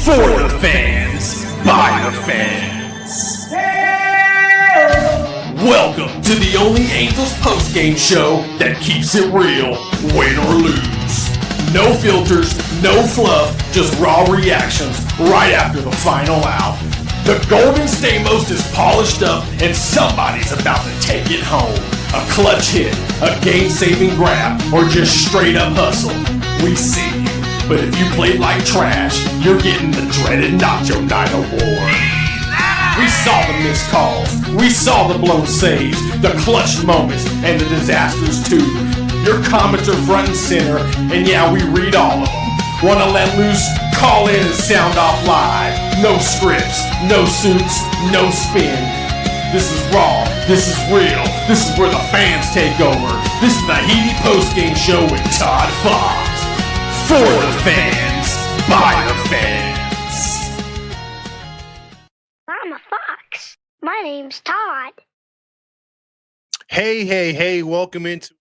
For the fans, by the fans. Welcome to the only Angels postgame show that keeps it real, win or lose. No filters, no fluff, just raw reactions right after the final out. The Golden Stamos is polished up and somebody's about to take it home. A clutch hit, a game-saving grab, or just straight up hustle. We see you. But if you played like trash, you're getting the dreaded Nacho Night Award. We saw the missed calls, we saw the blown saves, the clutch moments, and the disasters too. Your comments are front and center, and yeah, we read all of them. Wanna let loose? Call in and sound off live. No scripts, no suits, no spin. This is raw, this is real, this is where the fans take over. This is the Heady Postgame Show with Todd Fox. For the fans, by the fans. I'm a fox. My name's Todd. Hey, welcome into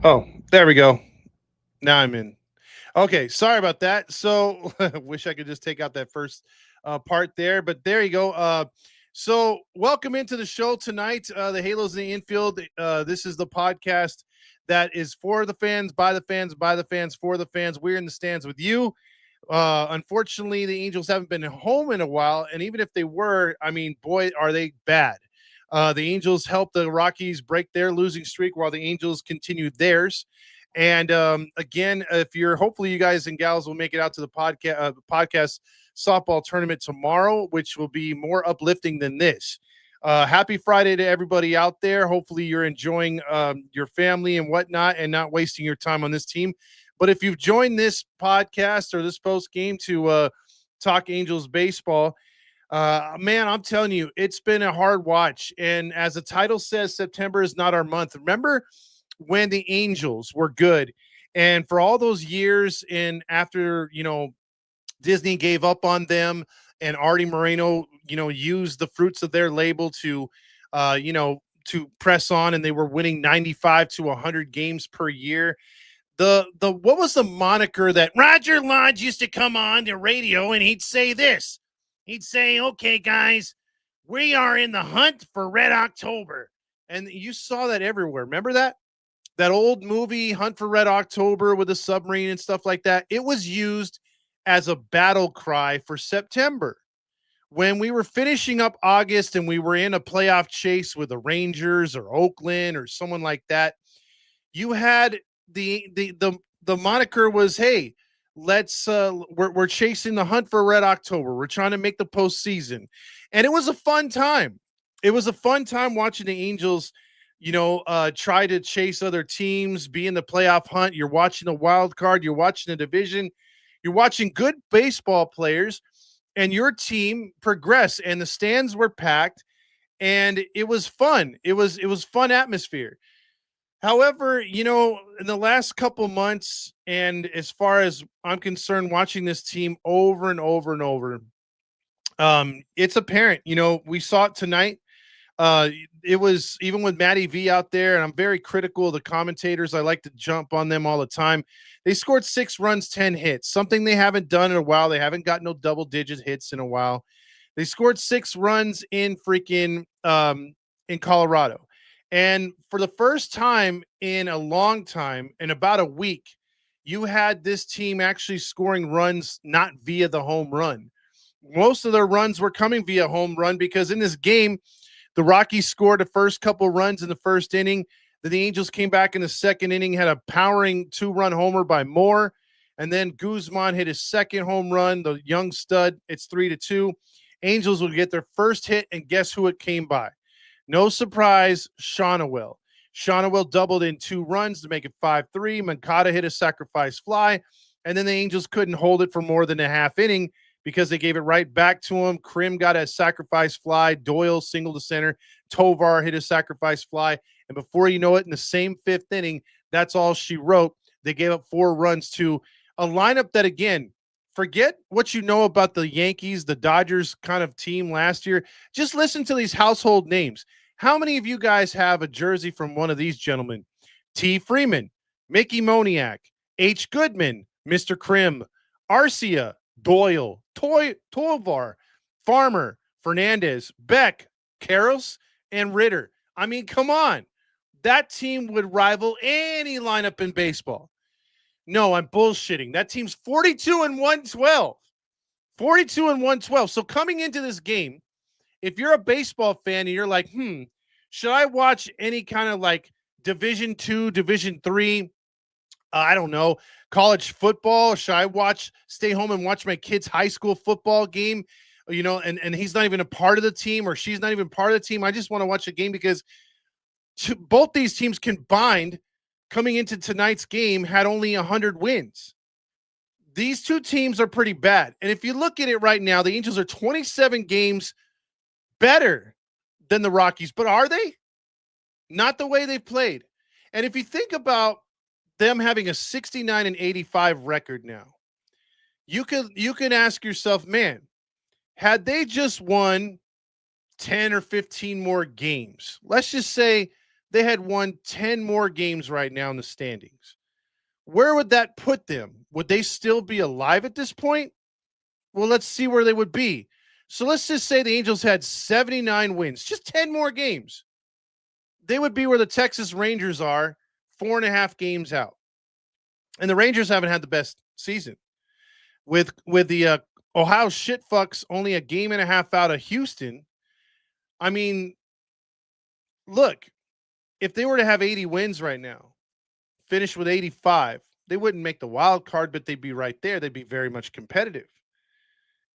Oh, there we go. Now I'm in. Okay, sorry about that. So wish I could just take out that first part there, but there you go. So welcome into the show tonight. The Halos in the infield. This is the podcast that is for the fans, by the fans, by the fans, for the fans. We're in the stands with you. Unfortunately, the Angels haven't been home in a while, and even if they were, I mean, boy, are they bad. The Angels helped the Rockies break their losing streak while the Angels continued theirs. And again, if you're hopefully you guys and gals will make it out to the podcast softball tournament tomorrow, which will be more uplifting than this. Happy Friday to everybody out there. Hopefully you're enjoying your family and whatnot and not wasting your time on this team. But if you've joined this podcast or this post game to talk Angels baseball, man, I'm telling you, it's been a hard watch. And as the title says, September is not our month. Remember when the Angels were good, and for all those years, and after Disney gave up on them, and Artie Moreno used the fruits of their label to to press on, and they were winning 95 to 100 games per year. The what was the moniker that Roger Lodge used to come on the radio and he'd say this? He'd say, "Okay, guys, we are in the hunt for Red October." And you saw that everywhere. Remember that? That old movie, Hunt for Red October, with a submarine and stuff like that. It was used as a battle cry for September. When we were finishing up August and we were in a playoff chase with the Rangers or Oakland or someone like that, you had the moniker was, "Hey, let's we're chasing the hunt for Red October. We're trying to make the postseason." And it was a fun time. It was a fun time watching the Angels try to chase other teams, be in the playoff hunt. You're watching a wild card, you're watching a division, you're watching good baseball players, and your team progress. And the stands were packed, and it was fun. It was fun atmosphere. However, in the last couple months, and as far as I'm concerned, watching this team over and over and over, it's apparent. We saw it tonight. It was even with Matty V out there, and I'm very critical of the commentators. I like to jump on them all the time. They scored 6 runs, 10 hits, something they haven't done in a while. They haven't got no double-digit hits in a while. They scored 6 runs in freaking in Colorado. And for the first time in a long time, in about a week, you had this team actually scoring runs not via the home run. Most of their runs were coming via home run because in this game, the Rockies scored the first couple runs in the first inning. Then the Angels came back in the second inning, had a powering 2-run homer by Moore. And then Guzman hit his second home run, the young stud. It's 3-2. Angels will get their first hit, and guess who it came by? No surprise, Shonawell. Shonawell doubled in 2 runs to make it 5-3. Mancada hit a sacrifice fly, and then the Angels couldn't hold it for more than a half inning because they gave it right back to him. Krim got a sacrifice fly. Doyle single to center. Tovar hit a sacrifice fly. And before you know it, in the same 5th inning, that's all she wrote. They gave up 4 runs to a lineup that, again, forget what you know about the Yankees, the Dodgers kind of team last year. Just listen to these household names. How many of you guys have a jersey from one of these gentlemen? T. Freeman, Mickey Moniak, H. Goodman, Mr. Krim, Arcia, Doyle, Tovar, Farmer, Fernandez, Beck, Karros, and Ritter. I mean, come on. That team would rival any lineup in baseball. No, I'm bullshitting. That team's 42-112. 42-112. So coming into this game, if you're a baseball fan and you're like, should I watch any kind of like Division II, Division III, I don't know, college football? Should I stay home and watch my kid's high school football game? And he's not even a part of the team, or she's not even part of the team. I just want to watch a game because both these teams combined coming into tonight's game had only 100 wins. These two teams are pretty bad. And if you look at it right now, the Angels are 27 games better than the Rockies. But are they? Not the way they've played. And if you think about them having a 69-85 record now, you can ask yourself, man, had they just won 10 or 15 more games, let's just say they had won 10 more games right now in the standings, where would that put them? Would they still be alive at this point? Well, let's see where they would be. So let's just say the Angels had 79 wins, just 10 more games. They would be where the Texas Rangers are, 4.5 games out. And the Rangers haven't had the best season. With the Ohio shitfucks only a game and a half out of Houston. I mean, look, if they were to have 80 wins right now, finish with 85, they wouldn't make the wild card, but they'd be right there. They'd be very much competitive.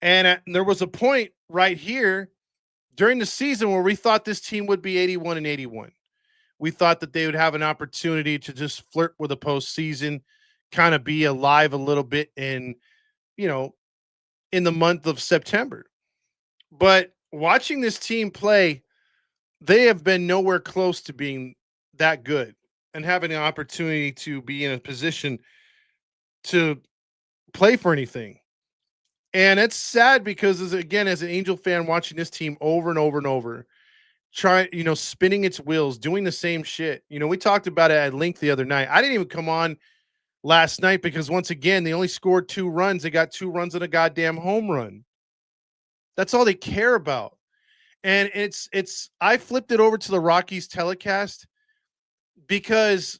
And there was a point right here during the season where we thought this team would be 81-81. We thought that they would have an opportunity to just flirt with a postseason, kind of be alive a little bit in the month of September. But watching this team play, they have been nowhere close to being that good and having an opportunity to be in a position to play for anything. And it's sad because as an Angel fan watching this team over and over and over, spinning its wheels, doing the same shit. We talked about it at length the other night. I didn't even come on last night because once again, they only scored 2 runs. They got 2 runs and a goddamn home run. That's all they care about. And I flipped it over to the Rockies telecast because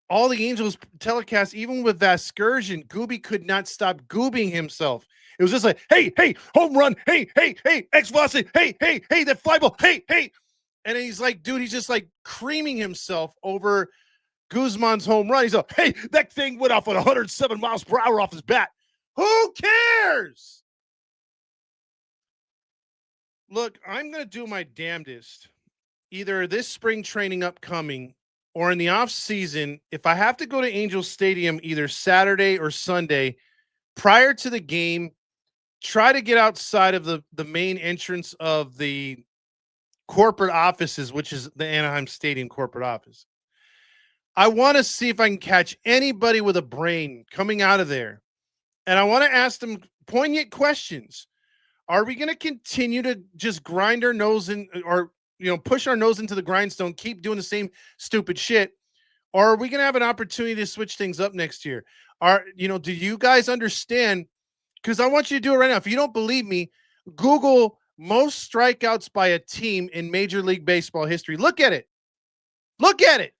all the Angels telecast, even with Vasgersian, Gooby could not stop goobing himself. It was just like, hey, home run, hey, X velocity, hey, that fly ball, hey. And he's like, dude, he's just like creaming himself over Guzman's home run. He's like, hey, that thing went off at 107 miles per hour off his bat. Who cares? Look, I'm going to do my damnedest, either this spring training upcoming or in the off season. If I have to go to Angel Stadium either Saturday or Sunday prior to the game, try to get outside of the main entrance of the corporate offices, which is the Anaheim Stadium corporate office. I want to see if I can catch anybody with a brain coming out of there. And I want to ask them poignant questions. Are we going to continue to just grind our nose in, or push our nose into the grindstone, keep doing the same stupid shit? Or are we going to have an opportunity to switch things up next year? Do you guys understand? Because I want you to do it right now. If you don't believe me, Google most strikeouts by a team in Major League Baseball history. Look at it. Look at it.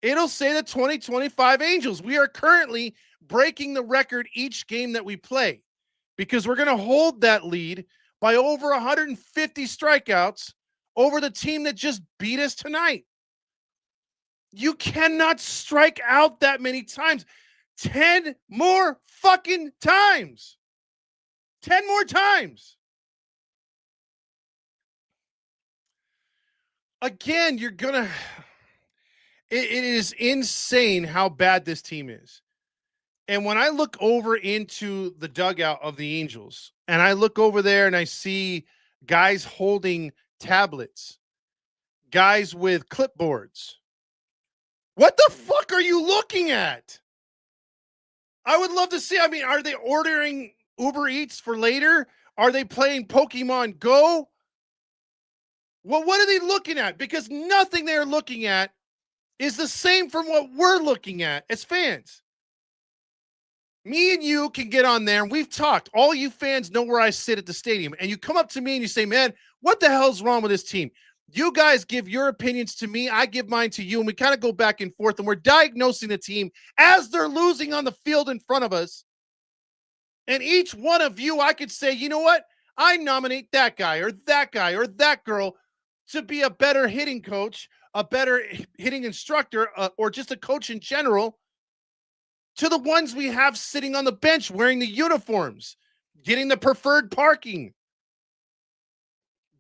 It'll say the 2025 Angels. We are currently breaking the record each game that we play because we're going to hold that lead by over 150 strikeouts over the team that just beat us tonight. You cannot strike out that many times. 10 more fucking times. 10 more times. Again, you're going to... It is insane how bad this team is. And when I look over into the dugout of the Angels, and I look over there and I see guys holding tablets, guys with clipboards, what the fuck are you looking at? I would love to see. I mean, are they ordering Uber Eats for later? Are they playing Pokemon Go? Well, what are they looking at? Because nothing they're looking at is the same from what we're looking at as fans. Me and you can get on there, and we've talked. All you fans know where I sit at the stadium, and you come up to me and you say, man, what the hell's wrong with this team? You guys give your opinions to me, I give mine to you, and we kind of go back and forth, and we're diagnosing the team as they're losing on the field in front of us. And each one of you, I could say, you know what? I nominate that guy or that girl to be a better hitting coach, a better hitting instructor, or just a coach in general, to the ones we have sitting on the bench wearing the uniforms, getting the preferred parking.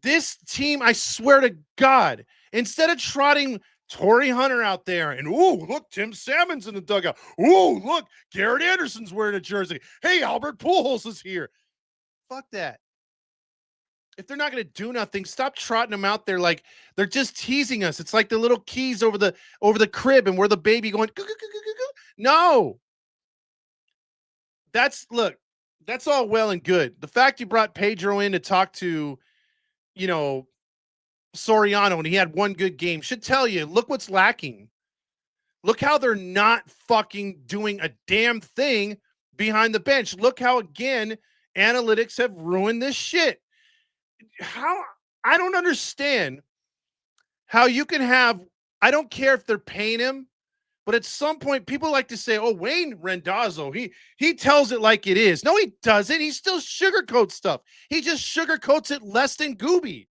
This team, I swear to God, instead of trotting Torrey Hunter out there and, ooh, look, Tim Salmon's in the dugout. Ooh, look, Garrett Anderson's wearing a jersey. Hey, Albert Pujols is here. Fuck that. If they're not going to do nothing, stop trotting them out there like they're just teasing us. It's like the little keys over the crib, and we're the baby going, goo, goo, goo, goo, goo. No. That's all well and good. The fact you brought Pedro in to talk to, Soriano, and he had one good game should tell you, look what's lacking. Look how they're not fucking doing a damn thing behind the bench. Look how, again, analytics have ruined this shit. I don't understand how you can have, I don't care if they're paying him, but at some point people like to say, oh, Wayne Rendazzo, he tells it like it is. No, he doesn't. He still sugarcoats stuff. He just sugarcoats it less than Gooby.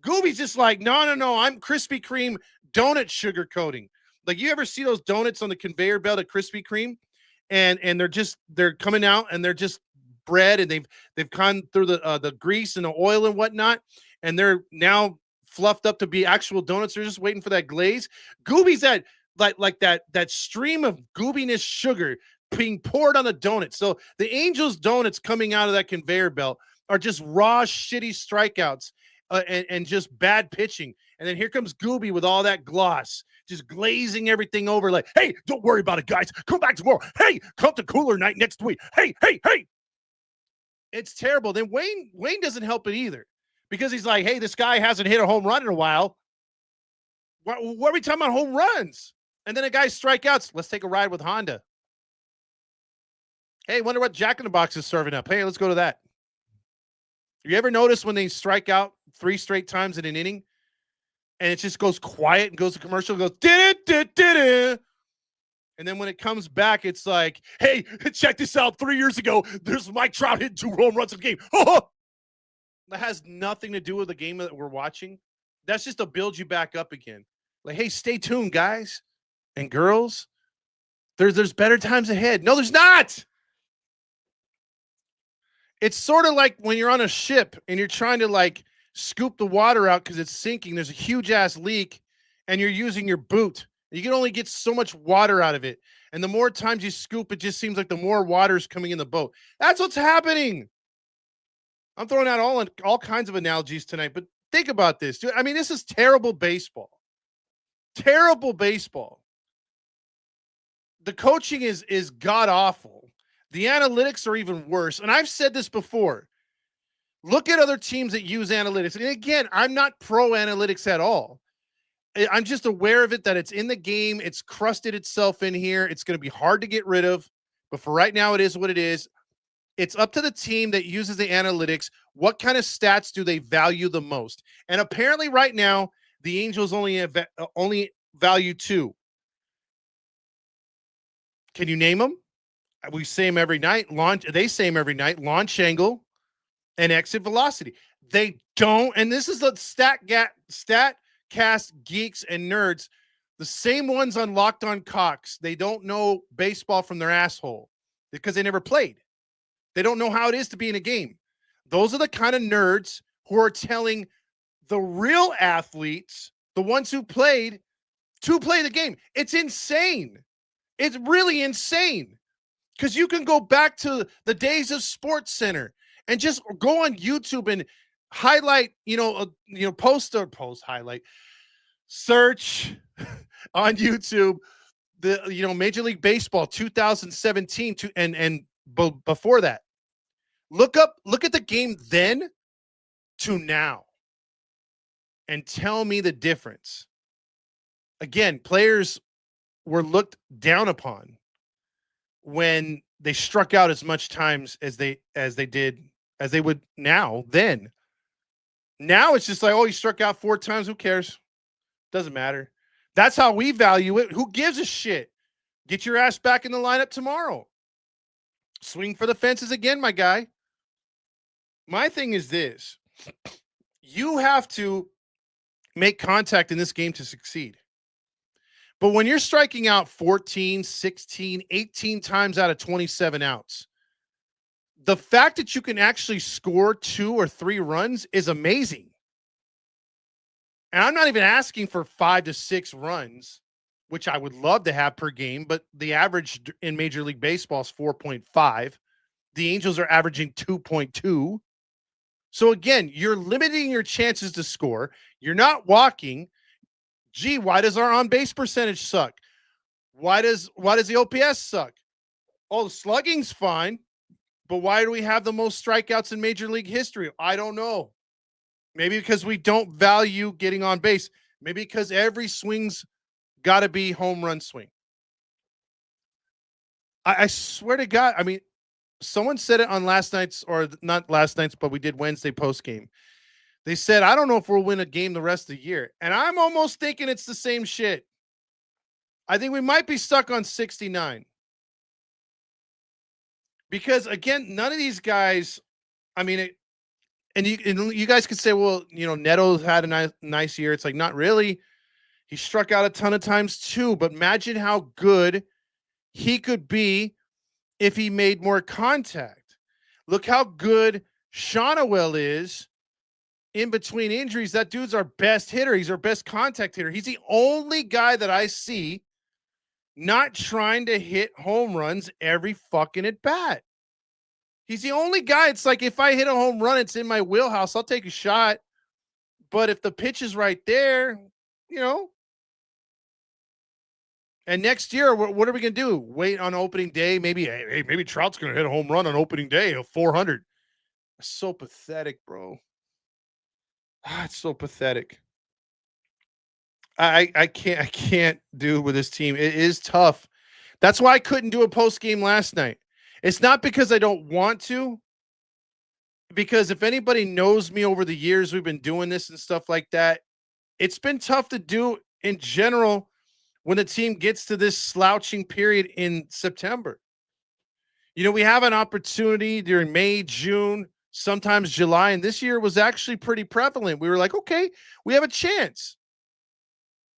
Gooby's just like, no, I'm Krispy Kreme donut sugarcoating. Like, you ever see those donuts on the conveyor belt at Krispy Kreme? And they're coming out and they're just bread, and they've gone through the grease and the oil and whatnot, and they're now fluffed up to be actual donuts. They're just waiting for that glaze. Gooby's that like that stream of goobiness sugar being poured on the donut. So the Angels donuts coming out of that conveyor belt are just raw, shitty strikeouts and just bad pitching. And then here comes Gooby with all that gloss, just glazing everything over like, hey, don't worry about it, guys. Come back tomorrow. Hey, come to cooler night next week. Hey. It's terrible. Then Wayne doesn't help it either, because he's like, hey, this guy hasn't hit a home run in a while. What are we talking about home runs? And then a guy strikeouts. Let's take a ride with Honda. Hey, wonder what Jack in the Box is serving up. Hey, let's go to that. You ever notice when they strike out 3 straight times in an inning and it just goes quiet and goes to commercial, goes, did. And then when it comes back, it's like, hey, check this out. 3 years ago, there's Mike Trout hitting 2 home runs in a game. That has nothing to do with the game that we're watching. That's just to build you back up again. Like, hey, stay tuned, guys and girls. There's better times ahead. No, there's not. It's sort of like when you're on a ship and you're trying to like scoop the water out because it's sinking. There's a huge ass leak and you're using your boot. You can only get so much water out of it. And the more times you scoop, it just seems like the more water is coming in the boat. That's what's happening. I'm throwing out all kinds of analogies tonight, but think about this, dude. I mean, this is terrible baseball. Terrible baseball. The coaching is god awful. The analytics are even worse. And I've said this before. Look at other teams that use analytics. And again, I'm not pro analytics at all. I'm just aware of it, that it's in the game. It's crusted itself in here. It's going to be hard to get rid of. But for right now, it is what it is. It's up to the team that uses the analytics. What kind of stats do they value the most? And apparently right now, the Angels only value two. Can you name them? We say them every night. They say them every night. Launch angle and exit velocity. They don't, and this is the stat cast geeks and nerds, the same ones on Locked On Cox. They don't know baseball from their asshole because they never played. They don't know how it is to be in a game. Those are the kind of nerds who are telling the real athletes, the ones who played, to play the game. It's insane. It's really insane. Because you can go back to the days of Sports Center and just go on YouTube and highlight, post highlight, search on YouTube the Major League Baseball 2017 before that. Look at the game then to now and tell me the difference. Again, players were looked down upon when they struck out as much times as they would now. Then now it's just like, oh, he struck out 4 times. Who cares? Doesn't matter. That's how we value it. Who gives a shit? Get your ass back in the lineup tomorrow. Swing for the fences again, my guy. My thing is this. You have to make contact in this game to succeed. But when you're striking out 14, 16, 18 times out of 27 outs, the fact that you can actually score 2 or 3 runs is amazing. And I'm not even asking for 5 to 6 runs, which I would love to have per game, but the average in Major League Baseball is 4.5. The Angels are averaging 2.2. So again, you're limiting your chances to score. You're not walking. Gee, why does our on-base percentage suck? Why does the OPS suck? Oh, the slugging's fine, but why do we have the most strikeouts in Major League history? I don't know. Maybe because we don't value getting on base. Maybe because every swing's got to be home run swing. I swear to God, I mean, someone said it on last night's, or not last night's, but we did Wednesday post game. They said, I don't know if we'll win a game the rest of the year. And I'm almost thinking it's the same shit. I think we might be stuck on 69. Because, again, none of these guys, I mean, and you guys could say, well, Neto's had a nice year. It's like, not really. He struck out a ton of times too. But imagine how good he could be if he made more contact. Look how good Shonawell is. In between injuries, that dude's our best hitter. He's our best contact hitter. He's the only guy that I see not trying to hit home runs every fucking at bat. He's the only guy. It's like, if I hit a home run, it's in my wheelhouse. I'll take a shot. But if the pitch is right there, and next year, what are we going to do? Wait on opening day? Maybe Trout's going to hit a home run on opening day of 400. That's so pathetic, bro. It's so pathetic. I can't do with this team. It is tough. That's why I couldn't do a post game last night. It's not because I don't want to, because if anybody knows me over the years, we've been doing this and stuff like that. It's been tough to do in general when the team gets to this slouching period in September. We have an opportunity during May, June, sometimes July, and this year was actually pretty prevalent. We were like, okay, we have a chance.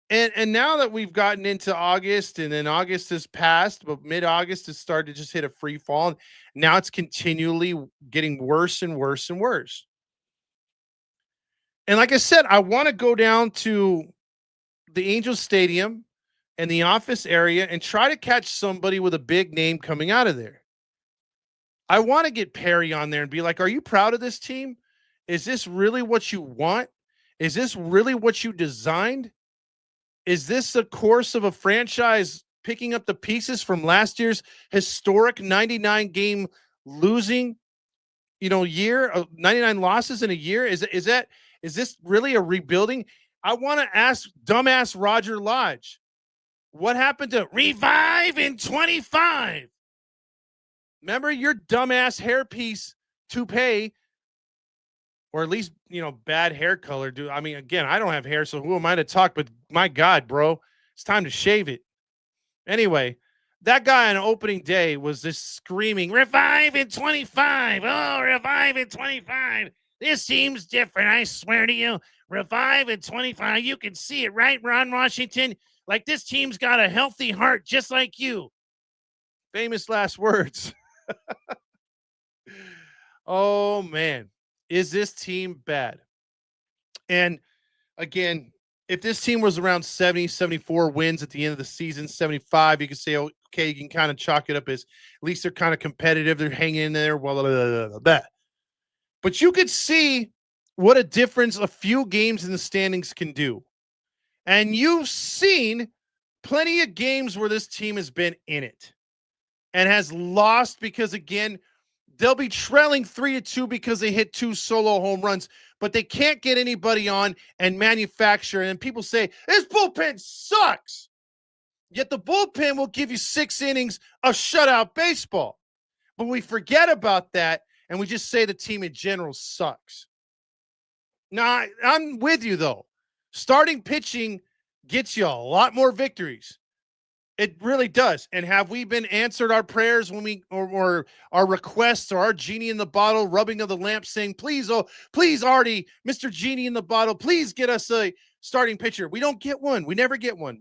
And now that we've gotten into August, and then August has passed, but mid-August has started to just hit a free fall. And now it's continually getting worse and worse and worse. And like I said, I want to go down to the Angels Stadium and the office area and try to catch somebody with a big name coming out of there. I want to get Perry on there and be like, are you proud of this team? Is this really what you want? Is this really what you designed? Is this the course of a franchise picking up the pieces from last year's historic 99 game losing, year of 99 losses in a year? Is this really a rebuilding? I want to ask dumbass Roger Lodge, what happened to revive in 25? Remember your dumbass hairpiece toupee, or at least, bad hair color, dude. I mean, again, I don't have hair, so who am I to talk? But my God, bro, It's time to shave it. Anyway, that guy on opening day was just screaming, "Revive in 25. Oh, revive in 25. This team's different. I swear to you. Revive in 25. You can see it, right, Ron Washington? Like this team's got a healthy heart just like you." Famous last words. Oh, man. Is this team bad? And again, if this team was around 70, 74 wins at the end of the season, 75, you could say, okay, you can kind of chalk it up as at least they're kind of competitive. They're hanging in there. Blah, blah, blah, blah, blah. But you could see what a difference a few games in the standings can do. And you've seen plenty of games where this team has been in it and has lost because, again, they'll be trailing 3-2 because they hit 2 solo home runs, but they can't get anybody on and manufacture. And people say, this bullpen sucks. Yet the bullpen will give you 6 innings of shutout baseball. But we forget about that, and we just say the team in general sucks. Now, I'm with you, though. Starting pitching gets you a lot more victories. It really does. And have we been answered our prayers when we or our requests or our genie in the bottle rubbing of the lamp saying, please, oh, please, Artie, Mr. Genie in the bottle, please get us a starting pitcher. We don't get one. We never get one.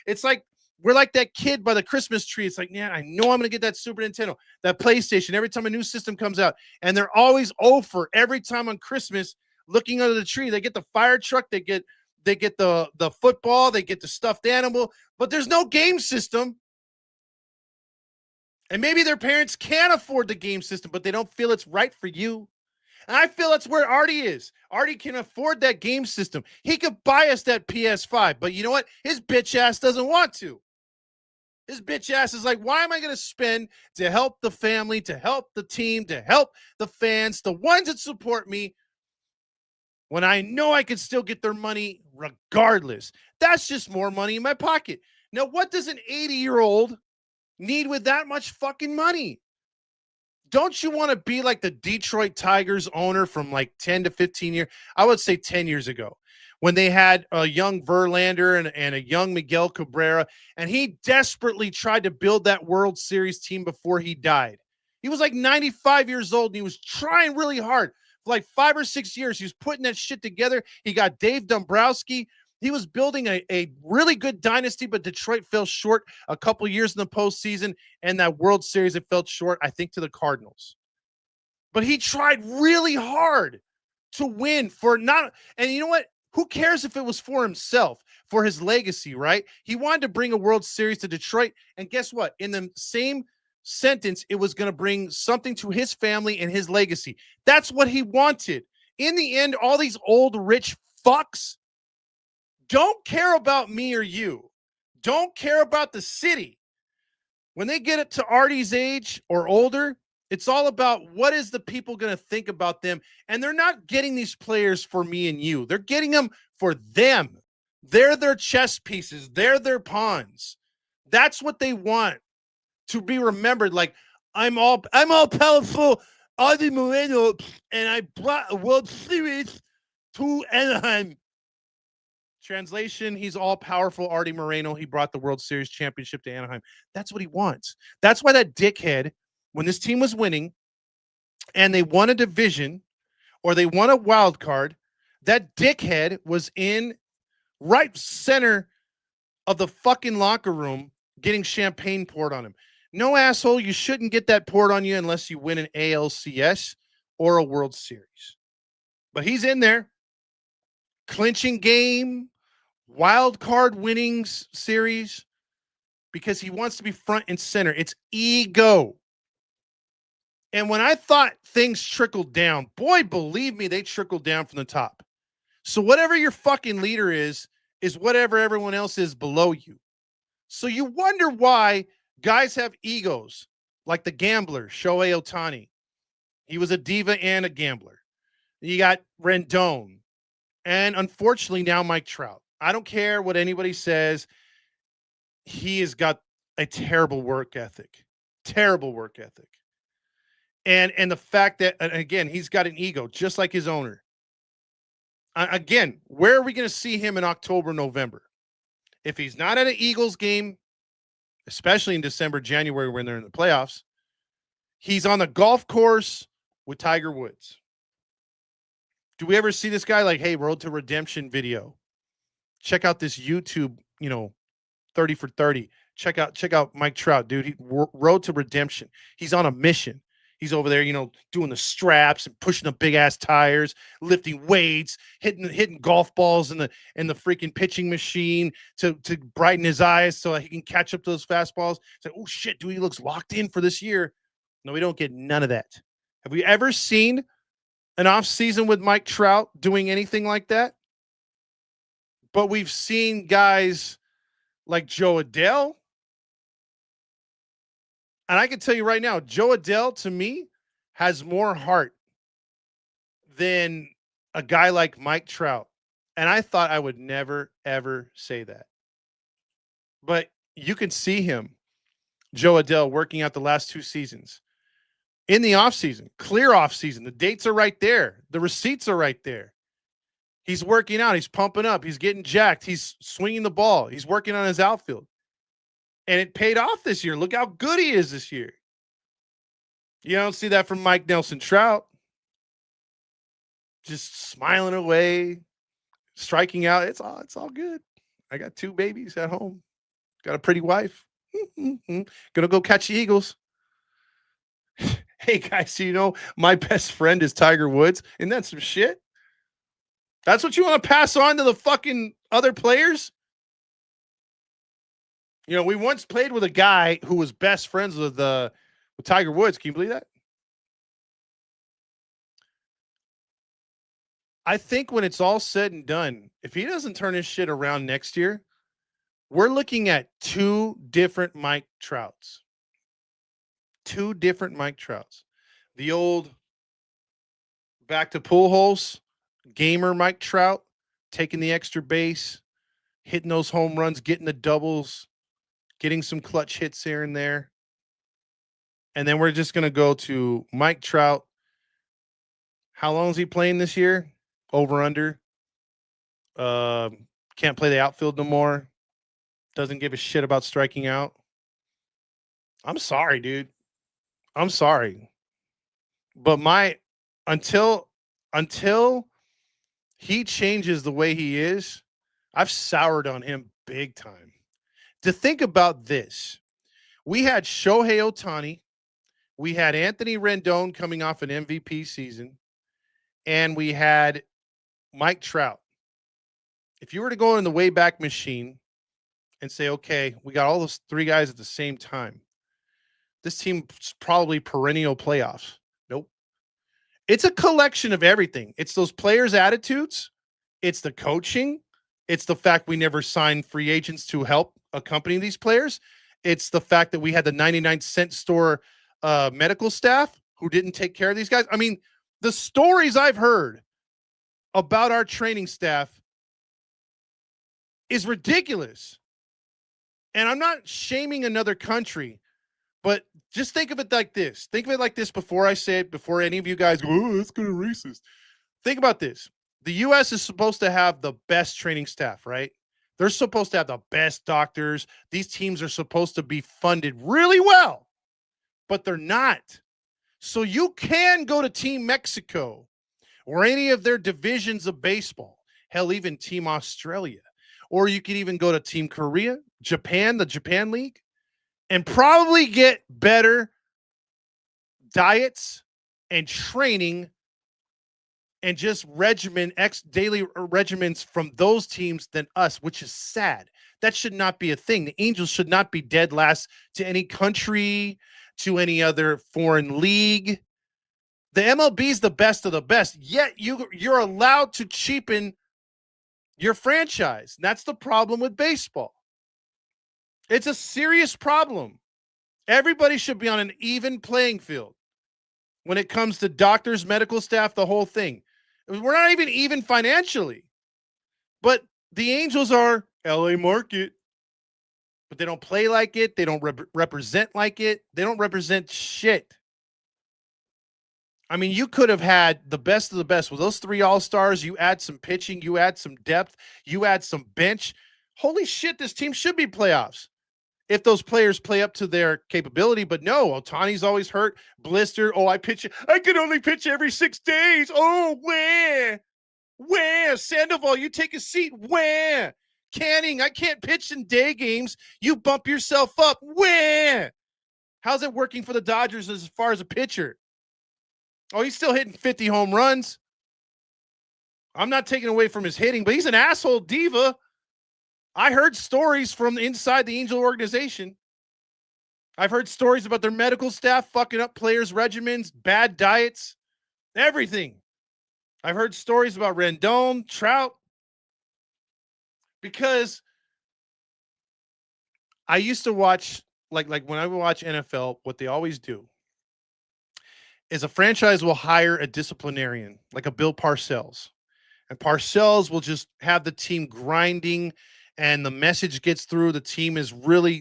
It's like we're like that kid by the Christmas tree. It's like, yeah, I know I'm going to get that Super Nintendo, that PlayStation every time a new system comes out. And they're always over every time on Christmas looking under the tree. They get the fire truck, they get the football, they get the stuffed animal, but there's no game system. And maybe their parents can't afford the game system, but they don't feel it's right for you. And I feel that's where Artie is. Artie can afford that game system. He could buy us that PS5, but you know what? His bitch ass doesn't want to. His bitch ass is like, why am I going to spend to help the family, to help the team, to help the fans, the ones that support me, when I know I can still get their money regardless? That's just more money in my pocket. Now, what does an 80-year-old need with that much fucking money? Don't you want to be like the Detroit Tigers owner from like 10 to 15 years? I would say 10 years ago when they had a young Verlander and a young Miguel Cabrera, and he desperately tried to build that World Series team before he died. He was like 95 years old, and he was trying really hard. For like 5 or 6 years, he was putting that shit together. He got Dave Dombrowski. He was building a really good dynasty, but Detroit fell short a couple years in the postseason, and that World Series, it fell short, I think, to the Cardinals. But he tried really hard to win for not, and you know what? Who cares if it was for himself, for his legacy, right? He wanted to bring a World Series to Detroit, and guess what? In the same sentence, it was going to bring something to his family and his legacy. That's what he wanted. In the end, all these old rich fucks don't care about me or you. Don't care about the city. When they get it to Artie's age or older, it's all about what is the people going to think about them. And they're not getting these players for me and you. They're getting them for them. They're their chess pieces. They're their pawns. That's what they want to be remembered. Like, I'm all powerful Artie Moreno, and I brought a World Series to Anaheim. Translation, he's all-powerful Artie Moreno. He brought the World Series championship to Anaheim. That's what he wants. That's why that dickhead, when this team was winning and they won a division or they won a wild card, that dickhead was in right center of the fucking locker room getting champagne poured on him. No, asshole, you shouldn't get that poured on you unless you win an ALCS or a World Series. But he's in there, clinching game, wild card winnings series, because he wants to be front and center. It's ego. And when I thought things trickled down, boy, believe me, they trickled down from the top. So whatever your fucking leader is whatever everyone else is below you. So you wonder why guys have egos, like the gambler, Shohei Ohtani. He was a diva and a gambler. You got Rendon. And unfortunately now Mike Trout. I don't care what anybody says. He has got a terrible work ethic. Terrible work ethic. And the fact that, again, he's got an ego, just like his owner. Again, where are we going to see him in October, November? if he's not at an Eagles game, especially in December, January when they're in the playoffs, he's on the golf course with Tiger Woods. Do we ever see this guy like, hey, Road to Redemption video? Check out this YouTube, 30 for 30. Check out Mike Trout, dude. Road to Redemption. He's on a mission. He's over there, doing the straps and pushing the big ass tires, lifting weights, hitting golf balls in the freaking pitching machine to brighten his eyes so he can catch up to those fastballs. Say, oh shit, dude, he looks locked in for this year. No, we don't get none of that. Have we ever seen an off season with Mike Trout doing anything like that? But we've seen guys like Joe Adele. And I can tell you right now, Joe Adele, to me, has more heart than a guy like Mike Trout. And I thought I would never, ever say that. But you can see him, Joe Adele, working out the last 2 seasons. In the offseason, clear offseason. The dates are right there. The receipts are right there. He's working out. He's pumping up. He's getting jacked. He's swinging the ball. He's working on his outfield. And it paid off this year. Look how good he is this year. You don't see that from Mike Nelson Trout. Just smiling away, striking out. It's all good. I got 2 babies at home. Got a pretty wife. Gonna go catch the Eagles. Hey guys, my best friend is Tiger Woods. Isn't that some shit? That's what you want to pass on to the fucking other players? We once played with a guy who was best friends with Tiger Woods. Can you believe that? I think when it's all said and done, if he doesn't turn his shit around next year, we're looking at 2 different Mike Trouts. 2 different Mike Trouts. The old back to pool holes, gamer Mike Trout, taking the extra base, hitting those home runs, getting the doubles, getting some clutch hits here and there. And then we're just going to go to Mike Trout. How long is he playing this year? Over, under. Can't play the outfield no more. Doesn't give a shit about striking out. I'm sorry, dude. I'm sorry. But until he changes the way he is, I've soured on him big time. To think about this, we had Shohei Ohtani, we had Anthony Rendon coming off an MVP season, and we had Mike Trout. If you were to go in the Wayback Machine and say, okay, we got all those 3 guys at the same time, this team's probably perennial playoffs. Nope. It's a collection of everything. It's those players' attitudes. It's the coaching. It's the fact we never signed free agents to help accompany these players. It's the fact that we had the 99-cent store medical staff who didn't take care of these guys. I mean, the stories I've heard about our training staff is ridiculous. And I'm not shaming another country, but just think of it like this. Think of it like this before I say it, before any of you guys go, oh, that's kind of racist. Think about this. The U.S. is supposed to have the best training staff, right? They're supposed to have the best doctors. These teams are supposed to be funded really well, but they're not. So you can go to Team Mexico or any of their divisions of baseball, hell, even Team Australia, or you could even go to Team Korea, Japan, the Japan League, and probably get better diets and training and just daily regimens from those teams than us, which is sad. That should not be a thing. The Angels should not be dead last to any country, to any other foreign league. The MLB is the best of the best, yet you're allowed to cheapen your franchise. That's the problem with baseball. It's a serious problem. Everybody should be on an even playing field when it comes to doctors, medical staff, the whole thing. We're not even financially. But the Angels are LA market. But they don't play like it. They don't represent like it. They don't represent shit. I mean, you could have had the best of the best with those 3 all-stars. You add some pitching. You add some depth. You add some bench. holy shit, this team should be playoffs if those players play up to their capability. But no, Otani's always hurt, blister. Oh, I can only pitch every 6 days. Oh, where? Sandoval, you take a seat. Where? Canning, I can't pitch in day games. You bump yourself up. Where? How's it working for the Dodgers as far as a pitcher? Oh, he's still hitting 50 home runs. I'm not taking away from his hitting, but he's an asshole diva. I heard stories from inside the Angel organization. I've heard stories about their medical staff fucking up players' regimens, bad diets, everything. I've heard stories about Rendon, Trout, because I used to watch, like when I would watch NFL, what they always do is a franchise will hire a disciplinarian, like a Bill Parcells. And Parcells will just have the team grinding, and the message gets through. The team is really,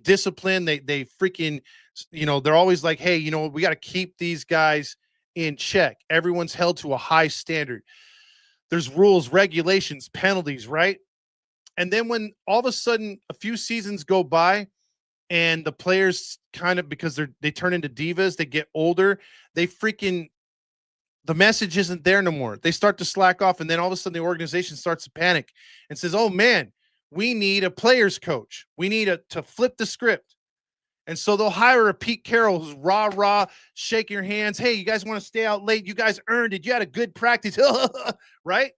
disciplined. They freaking, they're always like, hey, we got to keep these guys in check. Everyone's held to a high standard. There's rules, regulations, penalties, right? And then when all of a sudden a few seasons go by and the players kind of, because they turn into divas, they get older, the message isn't there no more. They start to slack off, and then all of a sudden the organization starts to panic and says, oh man, we need a players coach. We need to flip the script. And so they'll hire a Pete Carroll who's rah, shake your hands. Hey, you guys want to stay out late? You guys earned it. You had a good practice, right?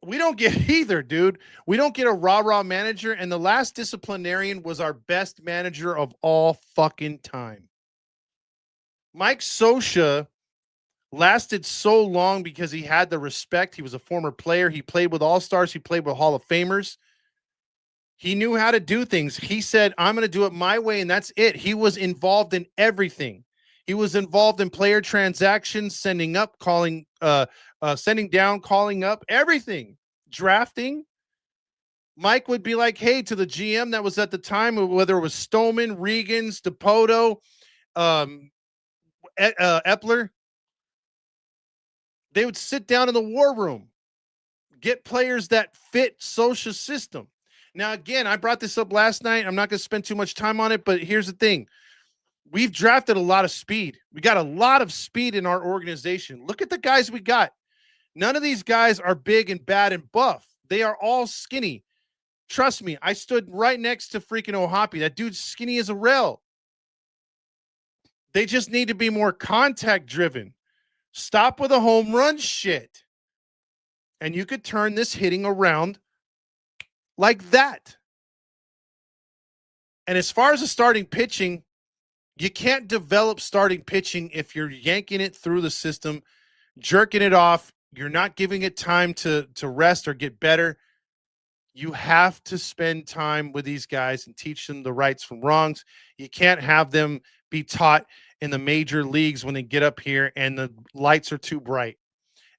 We don't get either, dude. We don't get a rah manager. And the last disciplinarian was our best manager of all fucking time. Mike Scioscia lasted so long because he had the respect. He was a former player. He played with all-stars. He played with Hall of Famers. He knew how to do things. He said, I'm going to do it my way, and that's it. He was involved in everything. He was involved in player transactions, sending up, sending down, calling up, everything. Drafting. Mike would be like, hey, to the GM that was at the time, whether it was Stoneman, Regans, DePoto, Epler, they would sit down in the war room, get players that fit Scioscia's system. Now, again, I brought this up last night. I'm not going to spend too much time on it, but here's the thing. We've drafted a lot of speed. We got a lot of speed in our organization. Look at the guys we got. None of these guys are big and bad and buff. They are all skinny. Trust me, I stood right next to freaking Ohapi. That dude's skinny as a rail. They just need to be more contact driven. Stop with a home run shit. And you could turn this hitting around like that. And as far as the starting pitching, you can't develop starting pitching if you're yanking it through the system, jerking it off. You're not giving it time to rest or get better. You have to spend time with these guys and teach them the rights from wrongs. You can't have them be taught in the major leagues when they get up here and the lights are too bright.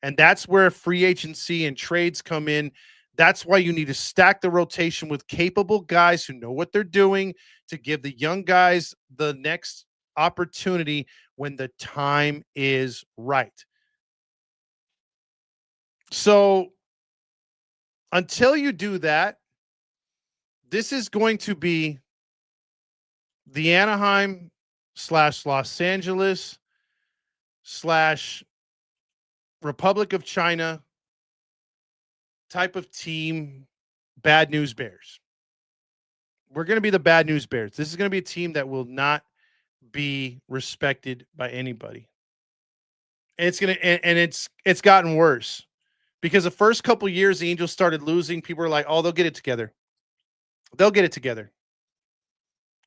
And that's where free agency and trades come in. That's why you need to stack the rotation with capable guys who know what they're doing to give the young guys the next opportunity when the time is right. So until you do that, this is going to be the Anaheim / Los Angeles / Republic of China type of team, Bad News Bears. We're going to be the Bad News Bears. This is going to be a team that will not be respected by anybody. And it's gotten worse because the first couple years the Angels started losing. People were like, "Oh, they'll get it together. They'll get it together.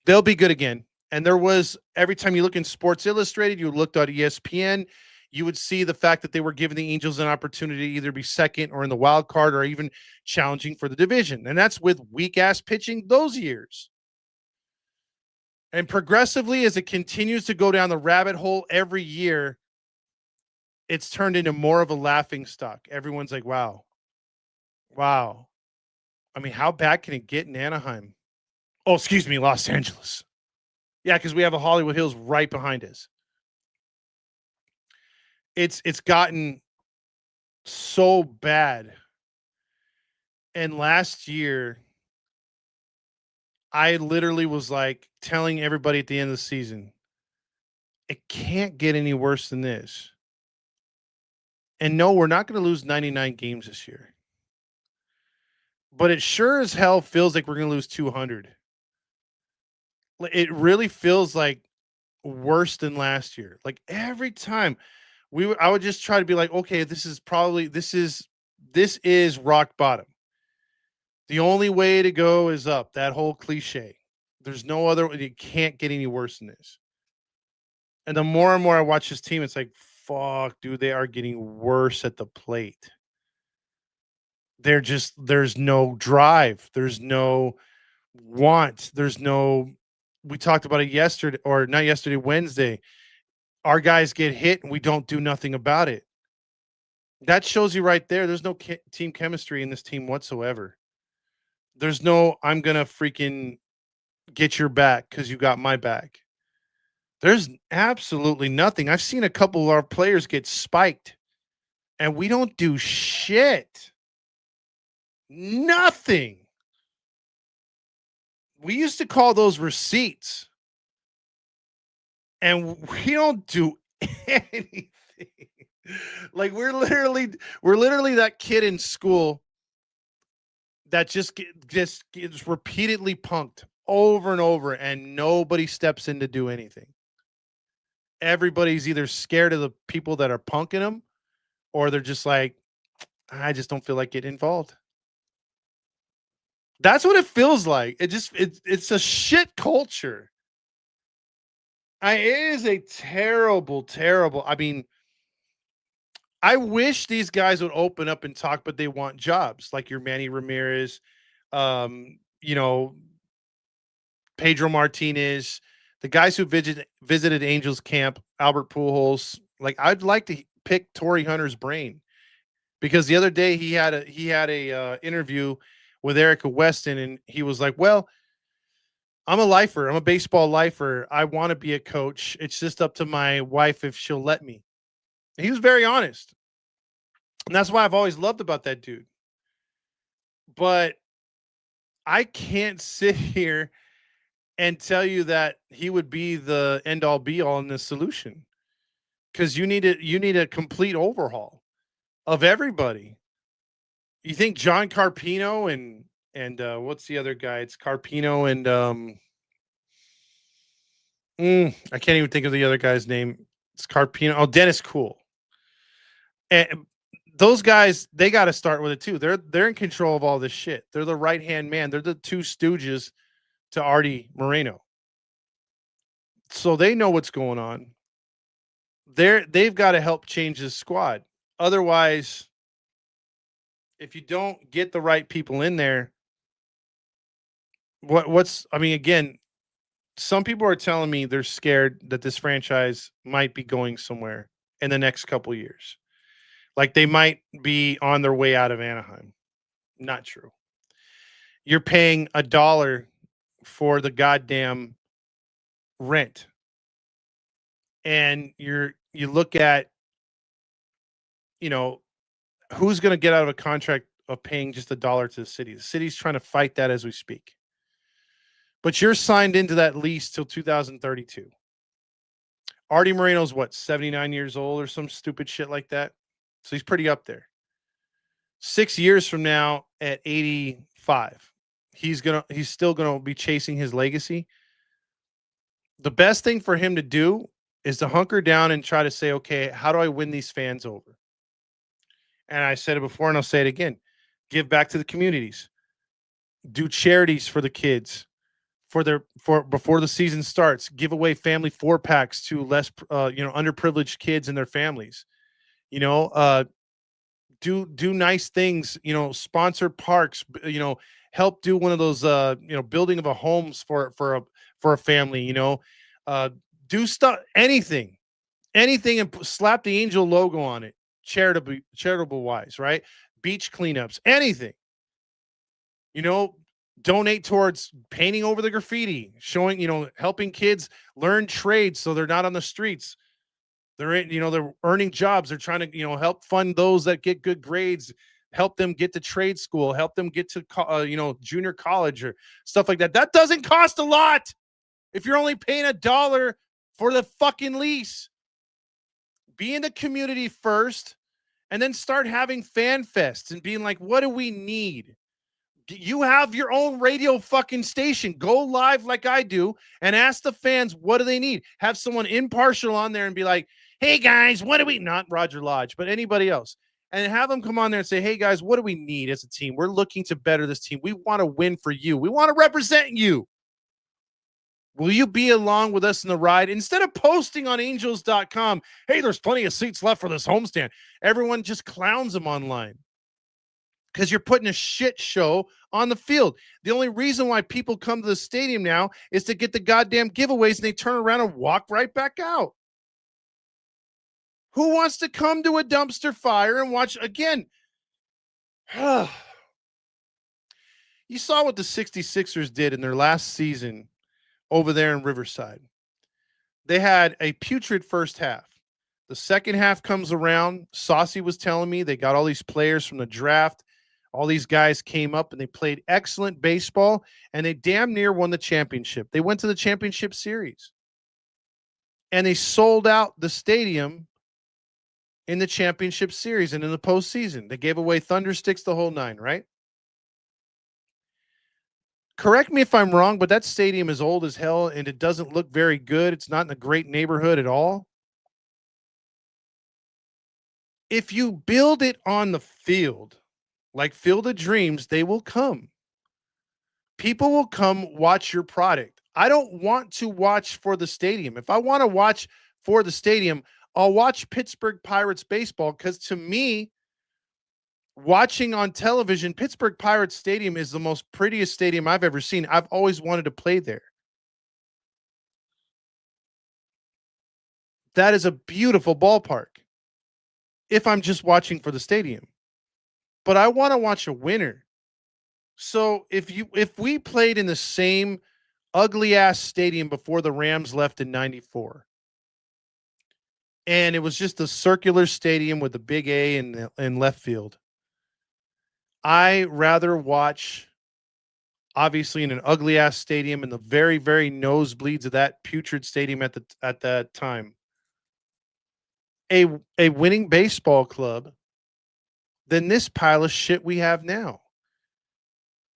They'll be good again." And there was, every time you look in Sports Illustrated, you looked at ESPN, you would see the fact that they were giving the Angels an opportunity to either be second or in the wild card or even challenging for the division. And that's with weak-ass pitching those years. And progressively, as it continues to go down the rabbit hole every year, it's turned into more of a laughing stock. Everyone's like, wow. I mean, how bad can it get in Anaheim? Oh, excuse me, Los Angeles. Yeah, because we have a Hollywood Hills right behind us. It's gotten so bad And last year, I literally was like telling everybody at the end of the season, it can't get any worse than this. And no, we're not going to lose 99 games this year. But it sure as hell feels like we're going to lose 200. It really feels like worse than last year. Like every time I would just try to be like, okay, this is rock bottom. The only way to go is up. That whole cliche. There's no other. It can't get any worse than this. And the more and more I watch this team, it's like, fuck, dude, they are getting worse at the plate. There's no drive. There's no want. We talked about it yesterday, or not yesterday, Wednesday. Our guys get hit and we don't do nothing about it. That shows you right there. There's no team chemistry in this team whatsoever. There's no, I'm going to freaking get your back because you got my back. There's absolutely nothing. I've seen a couple of our players get spiked and we don't do shit. Nothing. We used to call those receipts and we don't do anything. Like we're literally that kid in school that just gets repeatedly punked over and over and nobody steps in to do anything. Everybody's either scared of the people that are punking them or they're just like, I just don't feel like getting involved. That's what it feels like. It's a shit culture. It is a terrible, terrible. I mean, I wish these guys would open up and talk, but they want jobs like your Manny Ramirez, you know, Pedro Martinez, the guys who visited Angels camp, Albert Pujols. Like I'd like to pick Torrey Hunter's brain because the other day he had a interview with Erica Weston and he was like, "Well, I'm a lifer. I'm a baseball lifer. I want to be a coach. It's just up to my wife if she'll let me." And he was very honest. And that's why I've always loved about that dude. But I can't sit here and tell you that he would be the end all be all in this solution because you need a complete overhaul of everybody. You think John Carpino and what's the other guy? It's Carpino and I can't even think of the other guy's name. It's Carpino. Oh, Dennis Cool. And those guys, they got to start with it too. They're in control of all this shit. They're the right hand man. They're the two stooges to Artie Moreno. So they know what's going on. They've got to help change this squad. Otherwise, if you don't get the right people in there, I mean, again, some people are telling me they're scared that this franchise might be going somewhere in the next couple years. Like they might be on their way out of Anaheim. Not true. You're paying $1 for the goddamn rent. And you look at, who's going to get out of a contract of paying just $1 to the city. The city's trying to fight that as we speak. But you're signed into that lease till 2032. Artie Moreno's 79 years old or some stupid shit like that. So he's pretty up there. 6 years from now at 85, he's still gonna be chasing his legacy. The best thing for him to do is to hunker down and try to say, okay, how do I win these fans over? And I said it before and I'll say it again. Give back to the communities. Do charities for the kids. For before the season starts, give away family 4-packs to less underprivileged kids and their families. Do nice things, sponsor parks, help do one of those building of a homes for a family, do stuff, anything and slap the Angel logo on it, charitable wise, right? Beach cleanups, anything, donate towards painting over the graffiti, showing, helping kids learn trades so they're not on the streets. They're earning jobs. They're trying to, help fund those that get good grades, help them get to trade school, help them get to junior college or stuff like that. That doesn't cost a lot if you're only paying $1 for the fucking lease. Be in the community first, and then start having fan fests and being like, what do we need? You have your own radio fucking station. Go live like I do and ask the fans, what do they need? Have someone impartial on there and be like, hey guys, what do we, not Roger Lodge, but anybody else. And have them come on there and say, hey guys, what do we need as a team? We're looking to better this team. We want to win for you. We want to represent you. Will you be along with us in the ride? Instead of posting on angels.com, hey, there's plenty of seats left for this homestand. Everyone just clowns them online because you're putting a shit show on the field. The only reason why people come to the stadium now is to get the goddamn giveaways, and they turn around and walk right back out. Who wants to come to a dumpster fire and watch again? You saw what the 66ers did in their last season over there in Riverside. They had a putrid first half. The second half comes around. Saucy was telling me they got all these players from the draft. All these guys came up and they played excellent baseball, and they damn near won the championship. They went to the championship series, and they sold out the stadium in the championship series and in the postseason. They gave away Thundersticks, the whole nine, right? Correct me if I'm wrong, but that stadium is old as hell, and it doesn't look very good. It's not in a great neighborhood at all. If you build it on the field, like Field of Dreams, they will come. People will come watch your product. I don't want to watch for the stadium. If I want to watch for the stadium, I'll watch Pittsburgh Pirates baseball, because to me, watching on television, Pittsburgh Pirates Stadium is the most prettiest stadium I've ever seen. I've always wanted to play there. That is a beautiful ballpark if I'm just watching for the stadium. But I want to watch a winner. So if we played in the same ugly ass stadium before the Rams left in 94, and it was just a circular stadium with a big A in left field, I rather watch, obviously in an ugly ass stadium in the very, very nosebleeds of that putrid stadium at that time, a winning baseball club than this pile of shit we have now.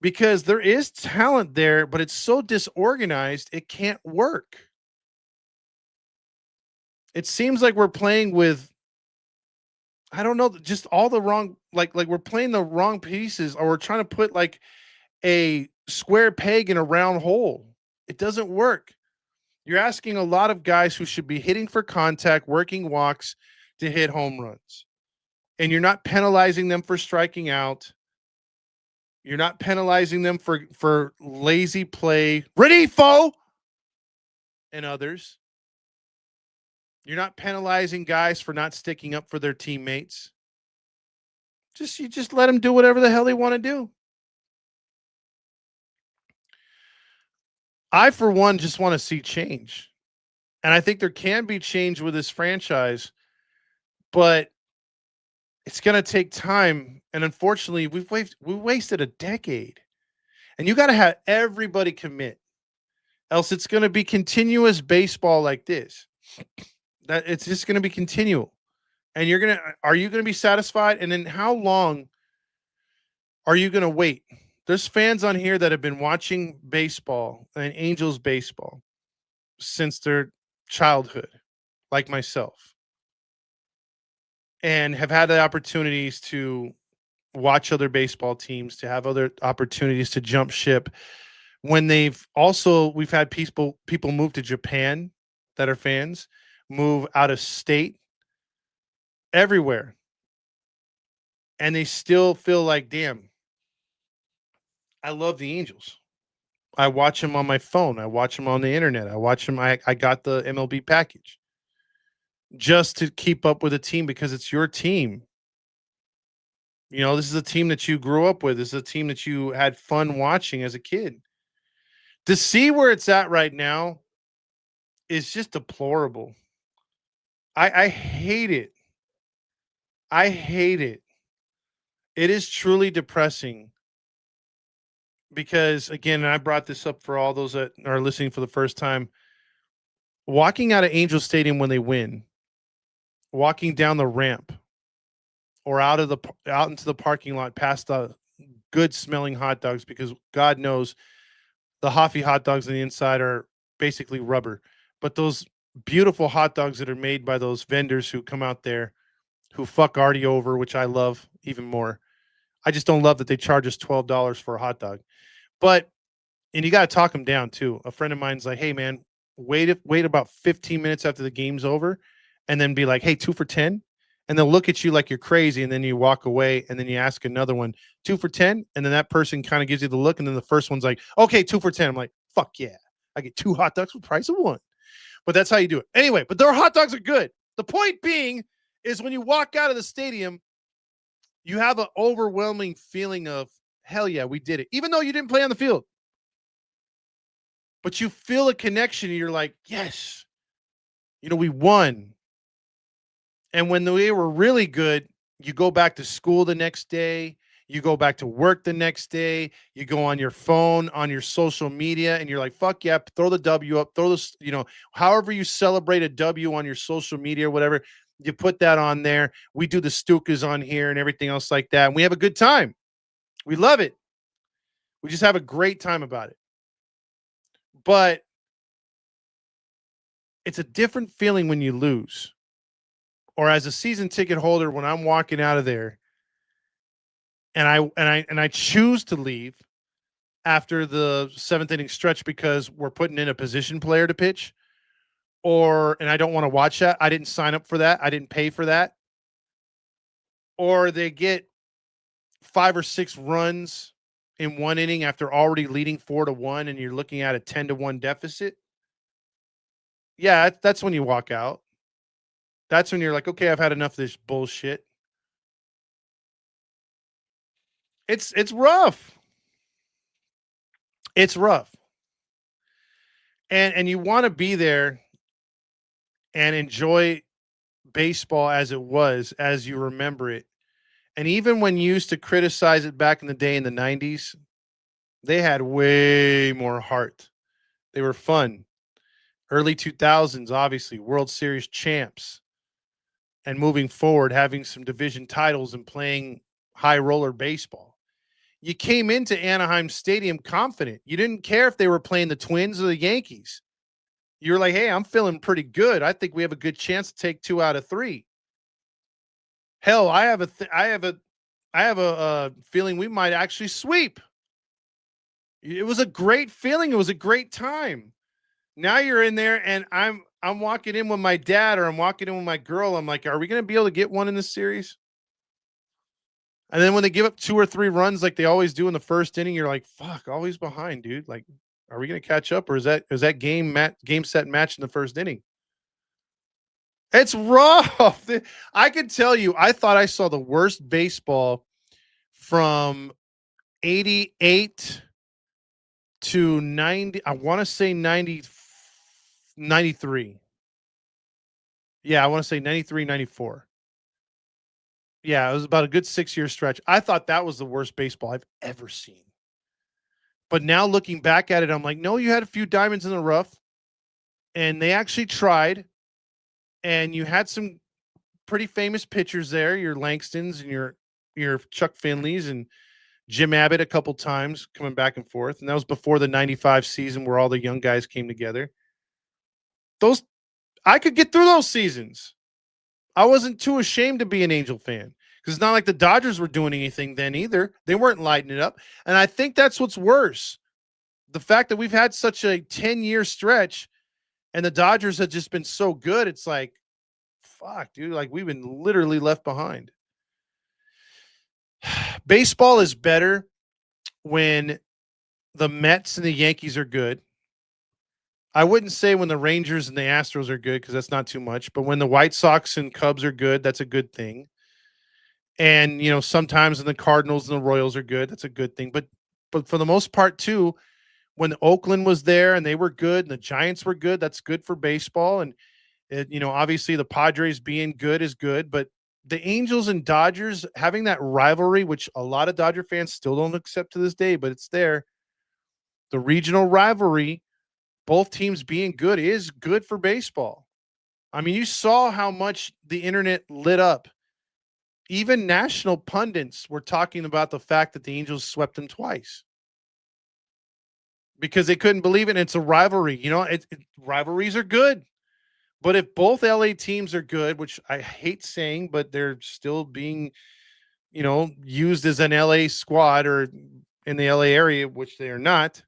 Because there is talent there, but it's so disorganized, it can't work. It seems like we're playing with, I don't know, just all the wrong, like we're playing the wrong pieces, or we're trying to put like a square peg in a round hole. It doesn't work. You're asking a lot of guys who should be hitting for contact, working walks, to hit home runs. And you're not penalizing them for striking out. You're not penalizing them for lazy play. Renifo and others. You're not penalizing guys for not sticking up for their teammates. You just let them do whatever the hell they want to do. I, for one, just want to see change. And I think there can be change with this franchise, but it's going to take time. And unfortunately, we wasted a decade. And you got to have everybody commit. Else it's going to be continuous baseball like this. That it's just going to be continual. And are you going to be satisfied? And then how long are you going to wait? There's fans on here that have been watching baseball and Angels baseball since their childhood, like myself, and have had the opportunities to watch other baseball teams, to have other opportunities to jump ship. When we've had people move to Japan that are fans, move out of state, everywhere. And they still feel like, damn, I love the Angels. I watch them on my phone. I watch them on the internet. I watch them. I got the MLB package just to keep up with the team, because it's your team. You know, this is a team that you grew up with. This is a team that you had fun watching as a kid. To see where it's at right now is just deplorable. I hate it. I hate it. It is truly depressing because, again, and I brought this up for all those that are listening for the first time. Walking out of Angel Stadium when they win, walking down the ramp or out into the parking lot past the good smelling hot dogs, because God knows the Hoffy hot dogs on the inside are basically rubber. But those beautiful hot dogs that are made by those vendors who come out there who fuck Artie over, which I love even more. I just don't love that they charge us $12 for a hot dog. But and you got to talk them down too. A friend of mine's like, "Hey man, wait about 15 minutes after the game's over and then be like, 'Hey, 2 for 10?'" And they'll look at you like you're crazy, and then you walk away and then you ask another one, 2 for 10? And then that person kind of gives you the look, and then the first one's like, "Okay, 2 for 10." I'm like, "Fuck yeah. I get 2 hot dogs for the price of 1." But that's how you do it. Anyway, but their hot dogs are good. The point being is when you walk out of the stadium, you have an overwhelming feeling of, hell yeah, we did it. Even though you didn't play on the field. But you feel a connection and you're like, yes, we won. And when they were really good, you go back to school the next day, you go back to work the next day, you go on your phone, on your social media, and you're like, fuck yeah, throw the W up, throw this, however you celebrate a W on your social media or whatever, you put that on there. We do the Stukas on here and everything else like that. And we have a good time. We love it. We just have a great time about it. But it's a different feeling when you lose. Or as a season ticket holder, when I'm walking out of there and I choose to leave after the 7th inning stretch because we're putting in a position player to pitch, and I don't want to watch that. I didn't sign up for that. I didn't pay for that. Or they get 5 or 6 runs in 1 inning after already leading 4-1 and you're looking at a 10-1 deficit. Yeah, that's when you walk out. That's when you're like, okay, I've had enough of this bullshit. It's rough. It's rough. And you want to be there and enjoy baseball as it was, as you remember it. And even when you used to criticize it back in the day in the 90s, they had way more heart. They were fun. Early 2000s, obviously, World Series champs. And moving forward, having some division titles and playing high roller baseball. You came into Anaheim Stadium confident. You didn't care if they were playing the Twins or the Yankees. You were like, hey, I'm feeling pretty good. I think we have a good chance to take 2 out of 3. Hell, I have a feeling we might actually sweep. It was a great feeling. It was a great time. Now you're in there and I'm walking in with my dad or I'm walking in with my girl. I'm like, are we going to be able to get one in this series? And then when they give up 2 or 3 runs like they always do in the first inning, you're like, fuck, always behind, dude. Like, are we going to catch up or is that game set match in the first inning? It's rough. I can tell you, I thought I saw the worst baseball from 88 to 90. I want to say 93. Yeah, I want to say 93, 94. Yeah, it was about a good 6-year stretch. I thought that was the worst baseball I've ever seen. But now looking back at it, I'm like, no, you had a few diamonds in the rough, and they actually tried, and you had some pretty famous pitchers there, your Langstons and your Chuck Finleys and Jim Abbott a couple times coming back and forth. And that was before the 95 season where all the young guys came together. I could get through those seasons. I wasn't too ashamed to be an Angel fan because it's not like the Dodgers were doing anything then either. They weren't lighting it up. And I think that's what's worse. The fact that we've had such a 10-year stretch and the Dodgers have just been so good. It's like, fuck, dude, like we've been literally left behind. Baseball is better when the Mets and the Yankees are good. I wouldn't say when the Rangers and the Astros are good because that's not too much. But when the White Sox and Cubs are good, that's a good thing. And, sometimes when the Cardinals and the Royals are good, that's a good thing. But for the most part, too, when Oakland was there and they were good and the Giants were good, that's good for baseball. And, obviously the Padres being good is good. But the Angels and Dodgers having that rivalry, which a lot of Dodger fans still don't accept to this day, but it's there. The regional rivalry, both teams being good, is good for baseball. I mean, you saw how much the internet lit up. Even national pundits were talking about the fact that the Angels swept them twice because they couldn't believe it. And it's a rivalry. Rivalries are good. But if both LA teams are good, which I hate saying, but they're still being, used as an LA squad or in the LA area, which they are not.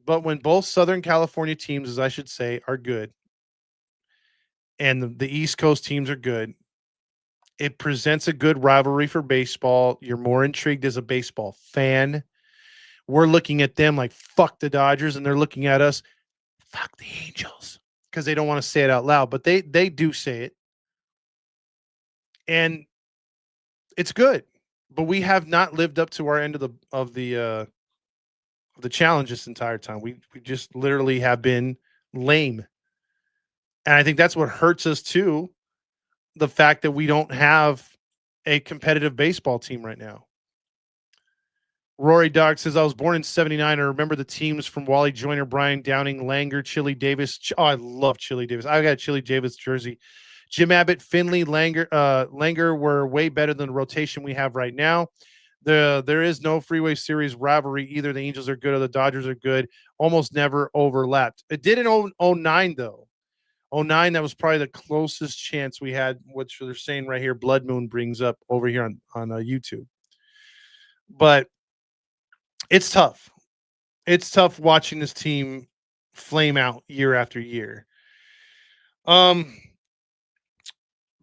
But when both Southern California teams, as I should say, are good, and the East Coast teams are good, it presents a good rivalry for baseball. You're more intrigued as a baseball fan. We're looking at them like, fuck the Dodgers, and they're looking at us, fuck the Angels, because they don't want to say it out loud, but they do say it. And it's good. But we have not lived up to our end of the challenge this entire time. We just literally have been lame. And I think that's what hurts us too. The fact that we don't have a competitive baseball team right now. Rory Dog says, I was born in 79. I remember the teams from Wally Joyner, Brian Downing, Langer, Chili Davis. Oh, I love Chili Davis. I got a Chili Davis jersey. Jim Abbott, Finley, Langer were way better than the rotation we have right now. There is no Freeway Series rivalry. Either the Angels are good or the Dodgers are good. Almost never overlapped. It did in 09, though. 09, that was probably the closest chance we had, which they're saying right here, Blood Moon brings up over here on YouTube. But it's tough. It's tough watching this team flame out year after year.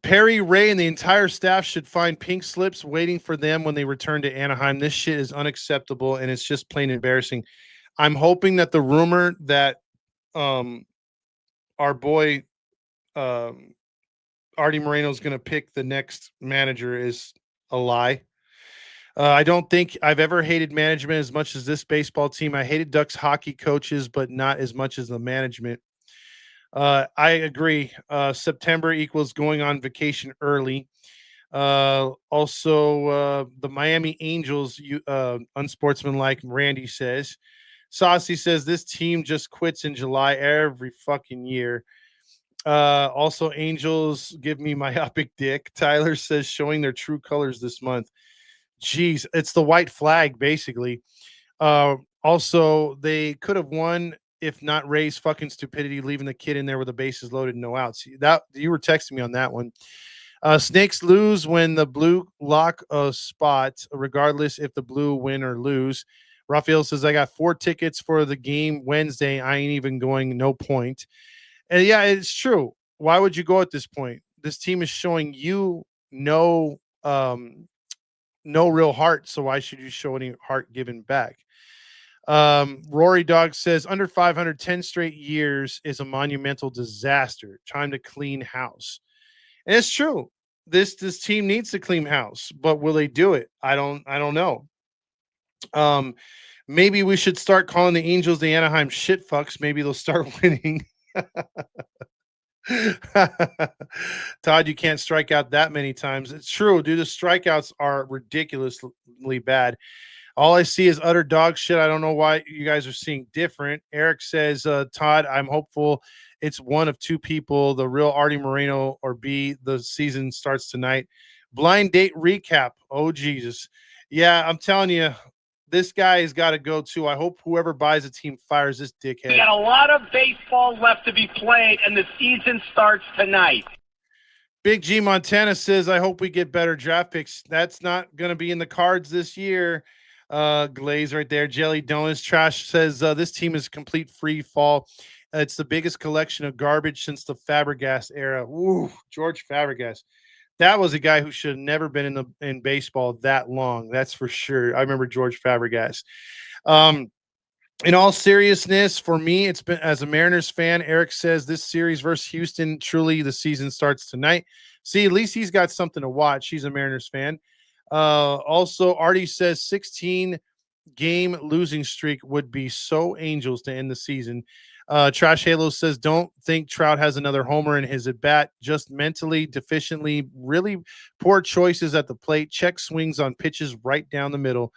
Perry, Ray, and the entire staff should find pink slips waiting for them when they return to Anaheim. This shit is unacceptable, and it's just plain embarrassing. I'm hoping that the rumor that our boy Artie Moreno is going to pick the next manager is a lie. I don't think I've ever hated management as much as this baseball team. I hated Ducks hockey coaches, but not as much as the management. I agree. September equals going on vacation early. Also, the Miami Angels, unsportsmanlike, Randy says. Saucy says this team just quits in July every fucking year. Also, Angels give me myopic dick. Tyler says showing their true colors this month. Jeez, it's the white flag, basically. Also, they could have won if not Ray's fucking stupidity, leaving the kid in there with the bases loaded, no outs. That you were texting me on that one. Snakes lose when the blue lock a spot, regardless if the blue win or lose. Raphael says, I got 4 tickets for the game Wednesday. I ain't even going, no point. And yeah, it's true. Why would you go at this point? This team is showing you no real heart. So why should you show any heart given back? Rory Dog says under 510 straight years is a monumental disaster. Time to clean house. And it's true. This team needs to clean house, but will they do it? I don't know. Maybe we should start calling the Angels the Anaheim shit fucks. Maybe they'll start winning. Todd, you can't strike out that many times. It's true, dude. The strikeouts are ridiculously bad. All I see is utter dog shit. I don't know why you guys are seeing different. Eric says, Todd, I'm hopeful it's one of 2 people, the real Artie Moreno or B. The season starts tonight. Blind date recap. Oh, Jesus. Yeah, I'm telling you, this guy has got to go too. I hope whoever buys a team fires this dickhead. We got a lot of baseball left to be played, and the season starts tonight. Big G Montana says, I hope we get better draft picks. That's not going to be in the cards this year. Glaze right there. Jelly Donuts Trash says, this team is complete free fall. It's the biggest collection of garbage since the Fabregas era. Ooh, George Fabregas. That was a guy who should have never been in baseball that long. That's for sure. I remember George Fabregas. In all seriousness, for me, it's been as a Mariners fan. Eric says this series versus Houston, truly the season starts tonight. See, at least he's got something to watch. He's a Mariners fan. Also, Artie says 16 game losing streak would be so Angels to end the season. Trash Halo says, don't think Trout has another homer in his at bat, just mentally deficiently, really poor choices at the plate, check swings on pitches right down the middle.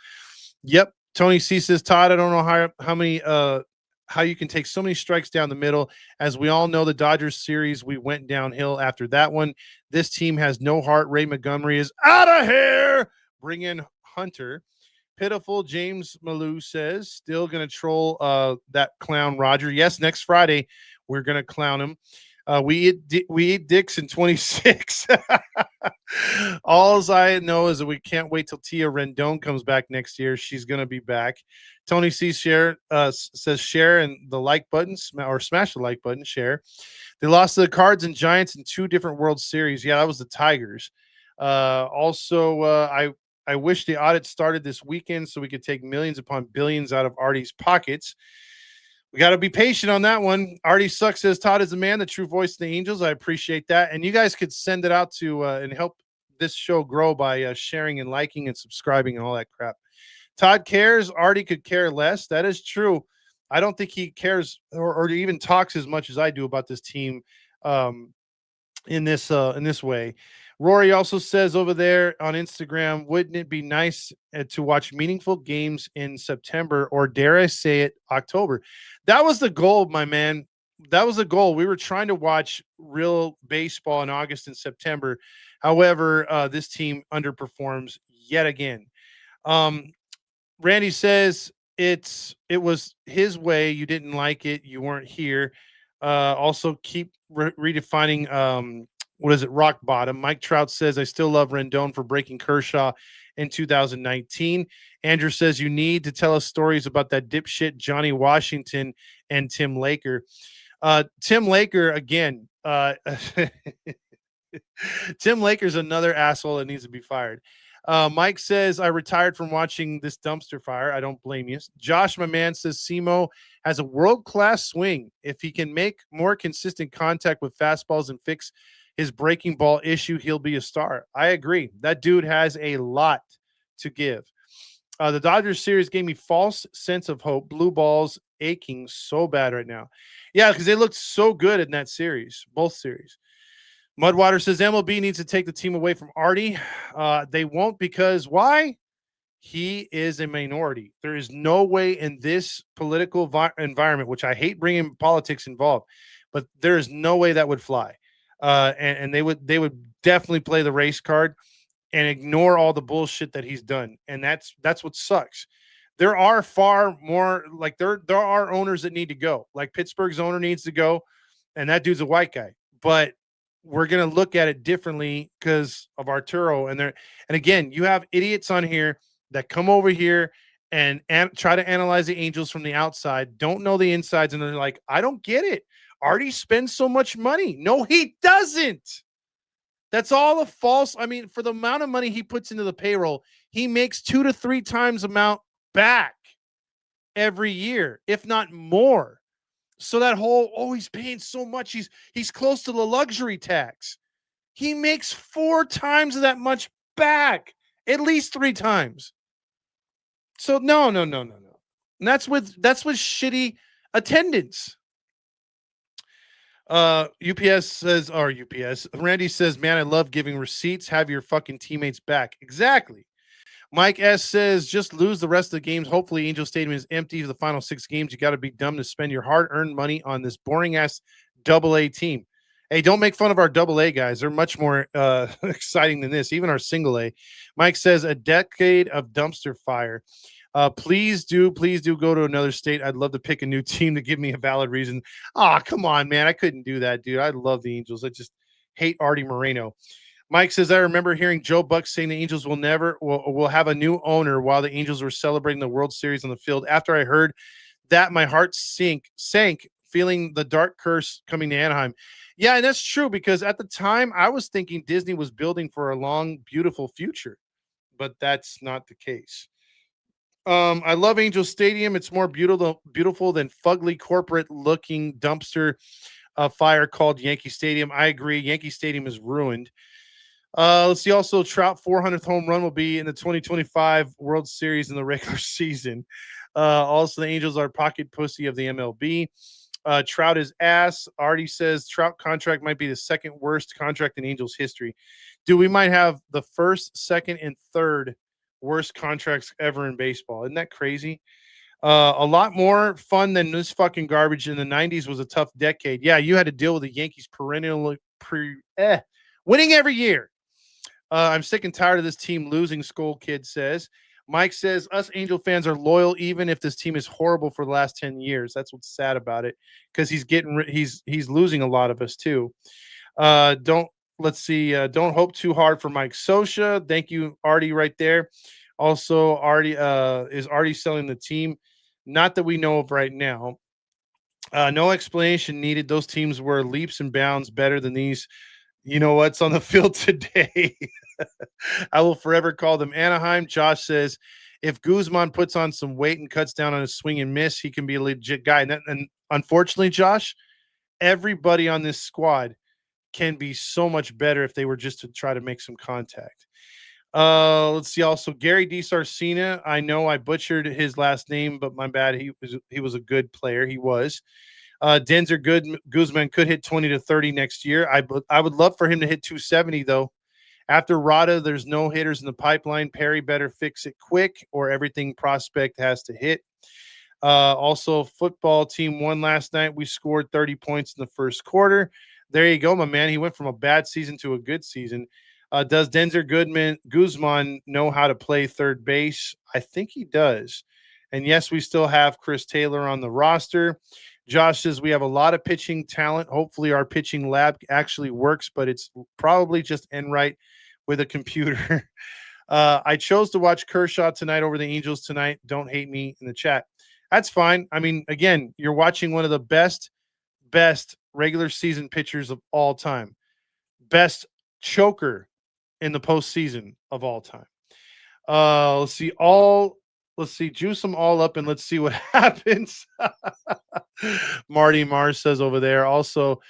Yep. Tony C says, Todd, I don't know how you can take so many strikes down the middle. As we all know, the Dodgers series, we went downhill after that one. This team has no heart. Ray Montgomery is out of here. Bring in Hunter. Pitiful James Malou says, still going to troll that clown Roger. Yes, next Friday, we're going to clown him. We eat dicks in 26. All I know is that we can't wait till Tia Rendon comes back next year. She's going to be back. Tony C. says share and the like button, or smash the like button, share. They lost to the Cards and Giants in 2 different World Series. Yeah, that was the Tigers. I wish the audit started this weekend so we could take millions upon billions out of Artie's pockets. We got to be patient on that one. Artie Sucks says, Todd is the man, the true voice of the Angels. I appreciate that. And you guys could send it out to and help this show grow by sharing and liking and subscribing and all that crap. Todd cares. Artie could care less. That is true. I don't think he cares or even talks as much as I do about this team in this way. Rory also says over there on Instagram, wouldn't it be nice to watch meaningful games in September, or dare I say it, October? That was the goal, my man. That was the goal. We were trying to watch real baseball in August and September. However, this team underperforms yet again. Randy says it was his way. You didn't like it. You weren't here. Also keep redefining what is it? Rock bottom. Mike Trout says, I still love Rendon for breaking Kershaw in 2019. Andrew says, you need to tell us stories about that dipshit Johnny Washington and Tim Laker. Tim Laker, again, Tim Laker's another asshole that needs to be fired. Mike says, I retired from watching this dumpster fire. I don't blame you. Josh, my man, says Simo has a world-class swing. If he can make more consistent contact with fastballs and fix his breaking ball issue, he'll be a star. I agree. That dude has a lot to give. The Dodgers series gave me false sense of hope. Blue balls aching so bad right now. Yeah, because they looked so good in that series, both series. Mudwater says MLB needs to take the team away from Artie. They won't, because why? He is a minority. There is no way in this political environment, which I hate bringing politics involved, but there is no way that would fly. And they would definitely play the race card and ignore all the bullshit that he's done. And that's what sucks. There are far more, like there are owners that need to go. Like Pittsburgh's owner needs to go, and that dude's a white guy. But we're gonna look at it differently because of Arturo. And again, you have idiots on here that come over here and try to analyze the Angels from the outside, don't know the insides, and they're like, I don't get it. Artie spends so much money. No, he doesn't. That's all a false. I mean, for the amount of money he puts into the payroll, he makes 2 to 3 times amount back every year, if not more. So that whole, he's paying so much. He's close to the luxury tax. He makes 4 times that much back, at least 3 times. So no. And that's with shitty attendance. UPS says, Randy says, man, I love giving receipts. Have your fucking teammates back. Exactly. Mike S says, just lose the rest of the games. Hopefully Angel Stadium is empty for the final 6 games. You got to be dumb to spend your hard-earned money on this boring-ass AA team. Hey, don't make fun of our AA guys. They're much more exciting than this, even our single A. Mike says, a decade of dumpster fire. Please do go to another state. I'd love to pick a new team to give me a valid reason. Come on, man. I couldn't do that, dude. I love the Angels. I just hate Artie Moreno. Mike says, I remember hearing Joe Buck saying the Angels will have a new owner while the Angels were celebrating the World Series on the field. After I heard that, my heart sank, feeling the dark curse coming to Anaheim. Yeah, and that's true, because at the time I was thinking Disney was building for a long, beautiful future, but that's not the case. I love Angel Stadium. It's more beautiful than fugly corporate-looking dumpster fire called Yankee Stadium. I agree. Yankee Stadium is ruined. Let's see. Also, Trout 400th home run will be in the 2025 World Series in the regular season. Also, the Angels are pocket pussy of the MLB. Trout is ass. Artie says Trout contract might be the second worst contract in Angels history. Dude, we might have the first, second, and third worst contracts ever in baseball. Isn't that crazy? A lot more fun than this fucking garbage in the 90s was a tough decade. Yeah, you had to deal with the Yankees perennially winning every year. I'm sick and tired of this team losing, Skull Kid says. Mike says, us Angel fans are loyal even if this team is horrible for the last 10 years. That's what's sad about it because he's losing a lot of us too. Don't let's see. Don't hope too hard for Mike Sosha. Thank you, Artie, right there. Also, Artie is Artie selling the team. Not that we know of right now. No explanation needed. Those teams were leaps and bounds better than these. You know what's on the field today? I will forever call them Anaheim. Josh says, if Guzman puts on some weight and cuts down on his swing and miss, he can be a legit guy. And unfortunately, Josh, everybody on this squad can be so much better if they were just to try to make some contact. Let's see. Also, Gary DiSarcina. I know I butchered his last name, but my bad. He was a good player. He was. Denzer Guzman could hit 20 to 30 next year. I would love for him to hit 270 though. After Rada, there's no hitters in the pipeline. Perry better fix it quick, or everything prospect has to hit. Also, football team won last night. We scored 30 points in the first quarter. There you go, my man. He went from a bad season to a good season. Does Denzer Guzman know how to play third base? I think he does. And yes, we still have Chris Taylor on the roster. Josh says we have a lot of pitching talent. Hopefully our pitching lab actually works, but it's probably just Enright with a computer. I chose to watch Kershaw tonight over the Angels tonight. Don't hate me in the chat. That's fine. I mean, again, you're watching one of the best regular season pitchers of all time. Best choker in the postseason of all time. Let's see, juice them all up and let's see what happens. Marty Mars says over there. Also,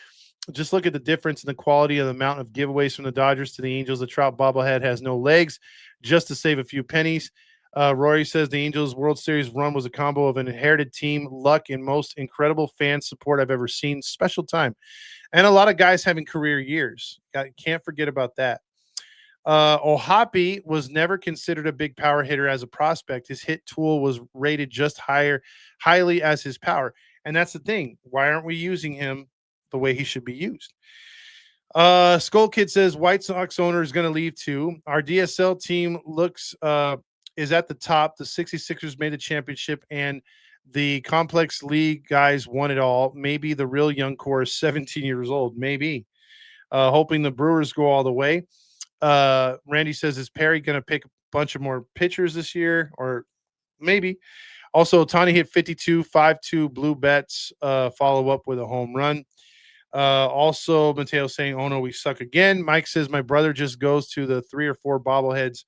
just look at the difference in the quality of the amount of giveaways from the Dodgers to the Angels. The Trout bobblehead has no legs just to save a few pennies. Rory says the Angels World Series run was a combo of an inherited team, luck, and most incredible fan support I've ever seen. Special time. And a lot of guys having career years. Can't forget about that. Ohapi was never considered a big power hitter as a prospect. His hit tool was rated just highly as his power. And that's the thing. Why aren't we using him the way he should be used? Skull Kid says White Sox owner is going to leave too. Our DSL team is at the top. The 66ers made the championship and the complex league guys won it all. Maybe the real young core is 17 years old. Maybe. Hoping the Brewers go all the way. Randy says, is Perry going to pick a bunch of more pitchers this year? Or maybe. Also, Tani hit 52, 5-2 blue bets, follow up with a home run. Also, Mateo saying, oh no, we suck again. Mike says, my brother just goes to the 3 or 4 bobbleheads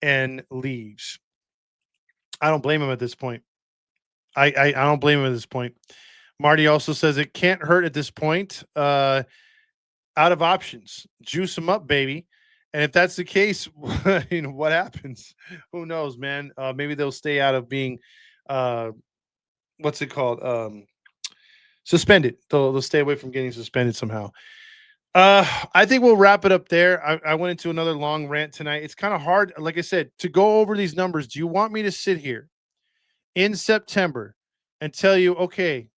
and leaves. I don't blame him at this point. I don't blame him at this point. Marty also says it can't hurt at this point. Out of options. Juice them up, baby. And if that's the case, what happens? Who knows, man? Maybe they'll stay out of being, what's it called? Suspended. They'll stay away from getting suspended somehow. I think we'll wrap it up there. I went into another long rant tonight. It's kind of hard, like I said, to go over these numbers. Do you want me to sit here in September and tell you, okay,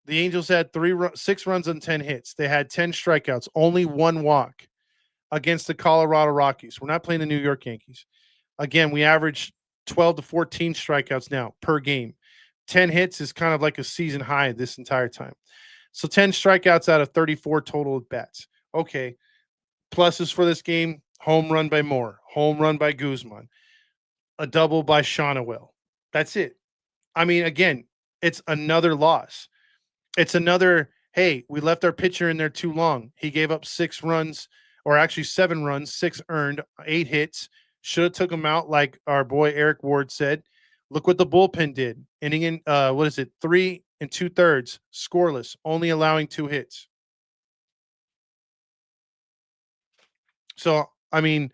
the Angels had 6 runs on 10 hits. They had 10 strikeouts, only 1 walk against the Colorado Rockies. We're not playing the New York Yankees. Again, we average 12 to 14 strikeouts now per game. 10 hits is kind of like a season high this entire time. So 10 strikeouts out of 34 total at bats. Okay. Pluses for this game, home run by Moore, home run by Guzman, a double by Shonawell. That's it. I mean, again, it's another loss. It's another, hey, we left our pitcher in there too long. He gave up 6 runs, or actually 7 runs, 6 earned, 8 hits. Should have took him out like our boy Eric Ward said. Look what the bullpen did. Inning in, 3 2/3, scoreless, only allowing 2 hits. So, I mean,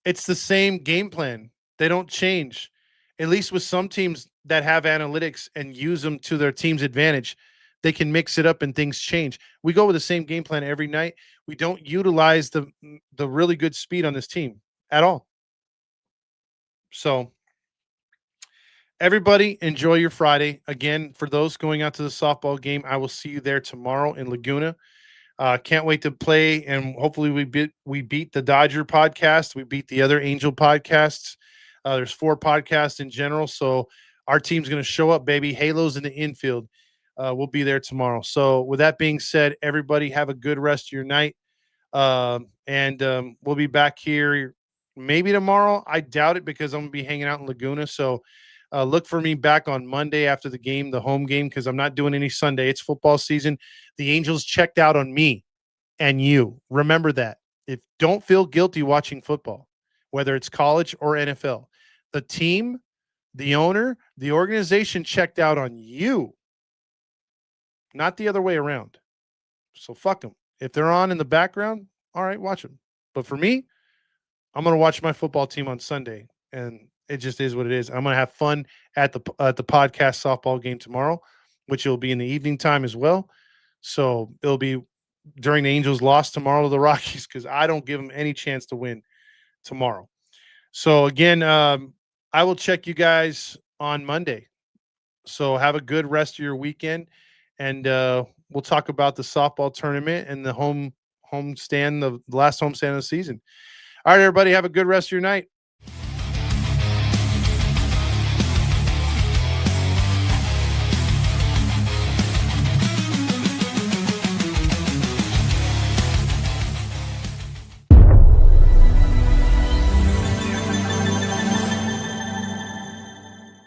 it's the same game plan. They don't change. At least with some teams that have analytics and use them to their team's advantage, they can mix it up and things change. We go with the same game plan every night. We don't utilize the really good speed on this team at all. So everybody enjoy your Friday. Again, for those going out to the softball game, I will see you there tomorrow in Laguna. Can't wait to play, and hopefully we beat the Dodger podcast. We beat the other Angel podcasts. There's 4 podcasts in general, so our team's going to show up, baby. Halos in the infield. We'll be there tomorrow. So with that being said, everybody have a good rest of your night, and we'll be back here maybe tomorrow. I doubt it because I'm going to be hanging out in Laguna. So look for me back on Monday after the game, the home game, because I'm not doing any Sunday. It's football season. The Angels checked out on me and you. Remember that. Don't feel guilty watching football, whether it's college or NFL. The team, the owner, the organization checked out on you, not the other way around. So fuck them. If they're on in the background, all right, watch them. But for me, I'm going to watch my football team on Sunday, and it just is what it is. I'm going to have fun at the podcast softball game tomorrow, which will be in the evening time as well. So it'll be during the Angels' loss tomorrow to the Rockies, because I don't give them any chance to win tomorrow. So again, I will check you guys on Monday. So have a good rest of your weekend, and we'll talk about the softball tournament and the home stand, the last home stand of the season. All right, everybody, have a good rest of your night.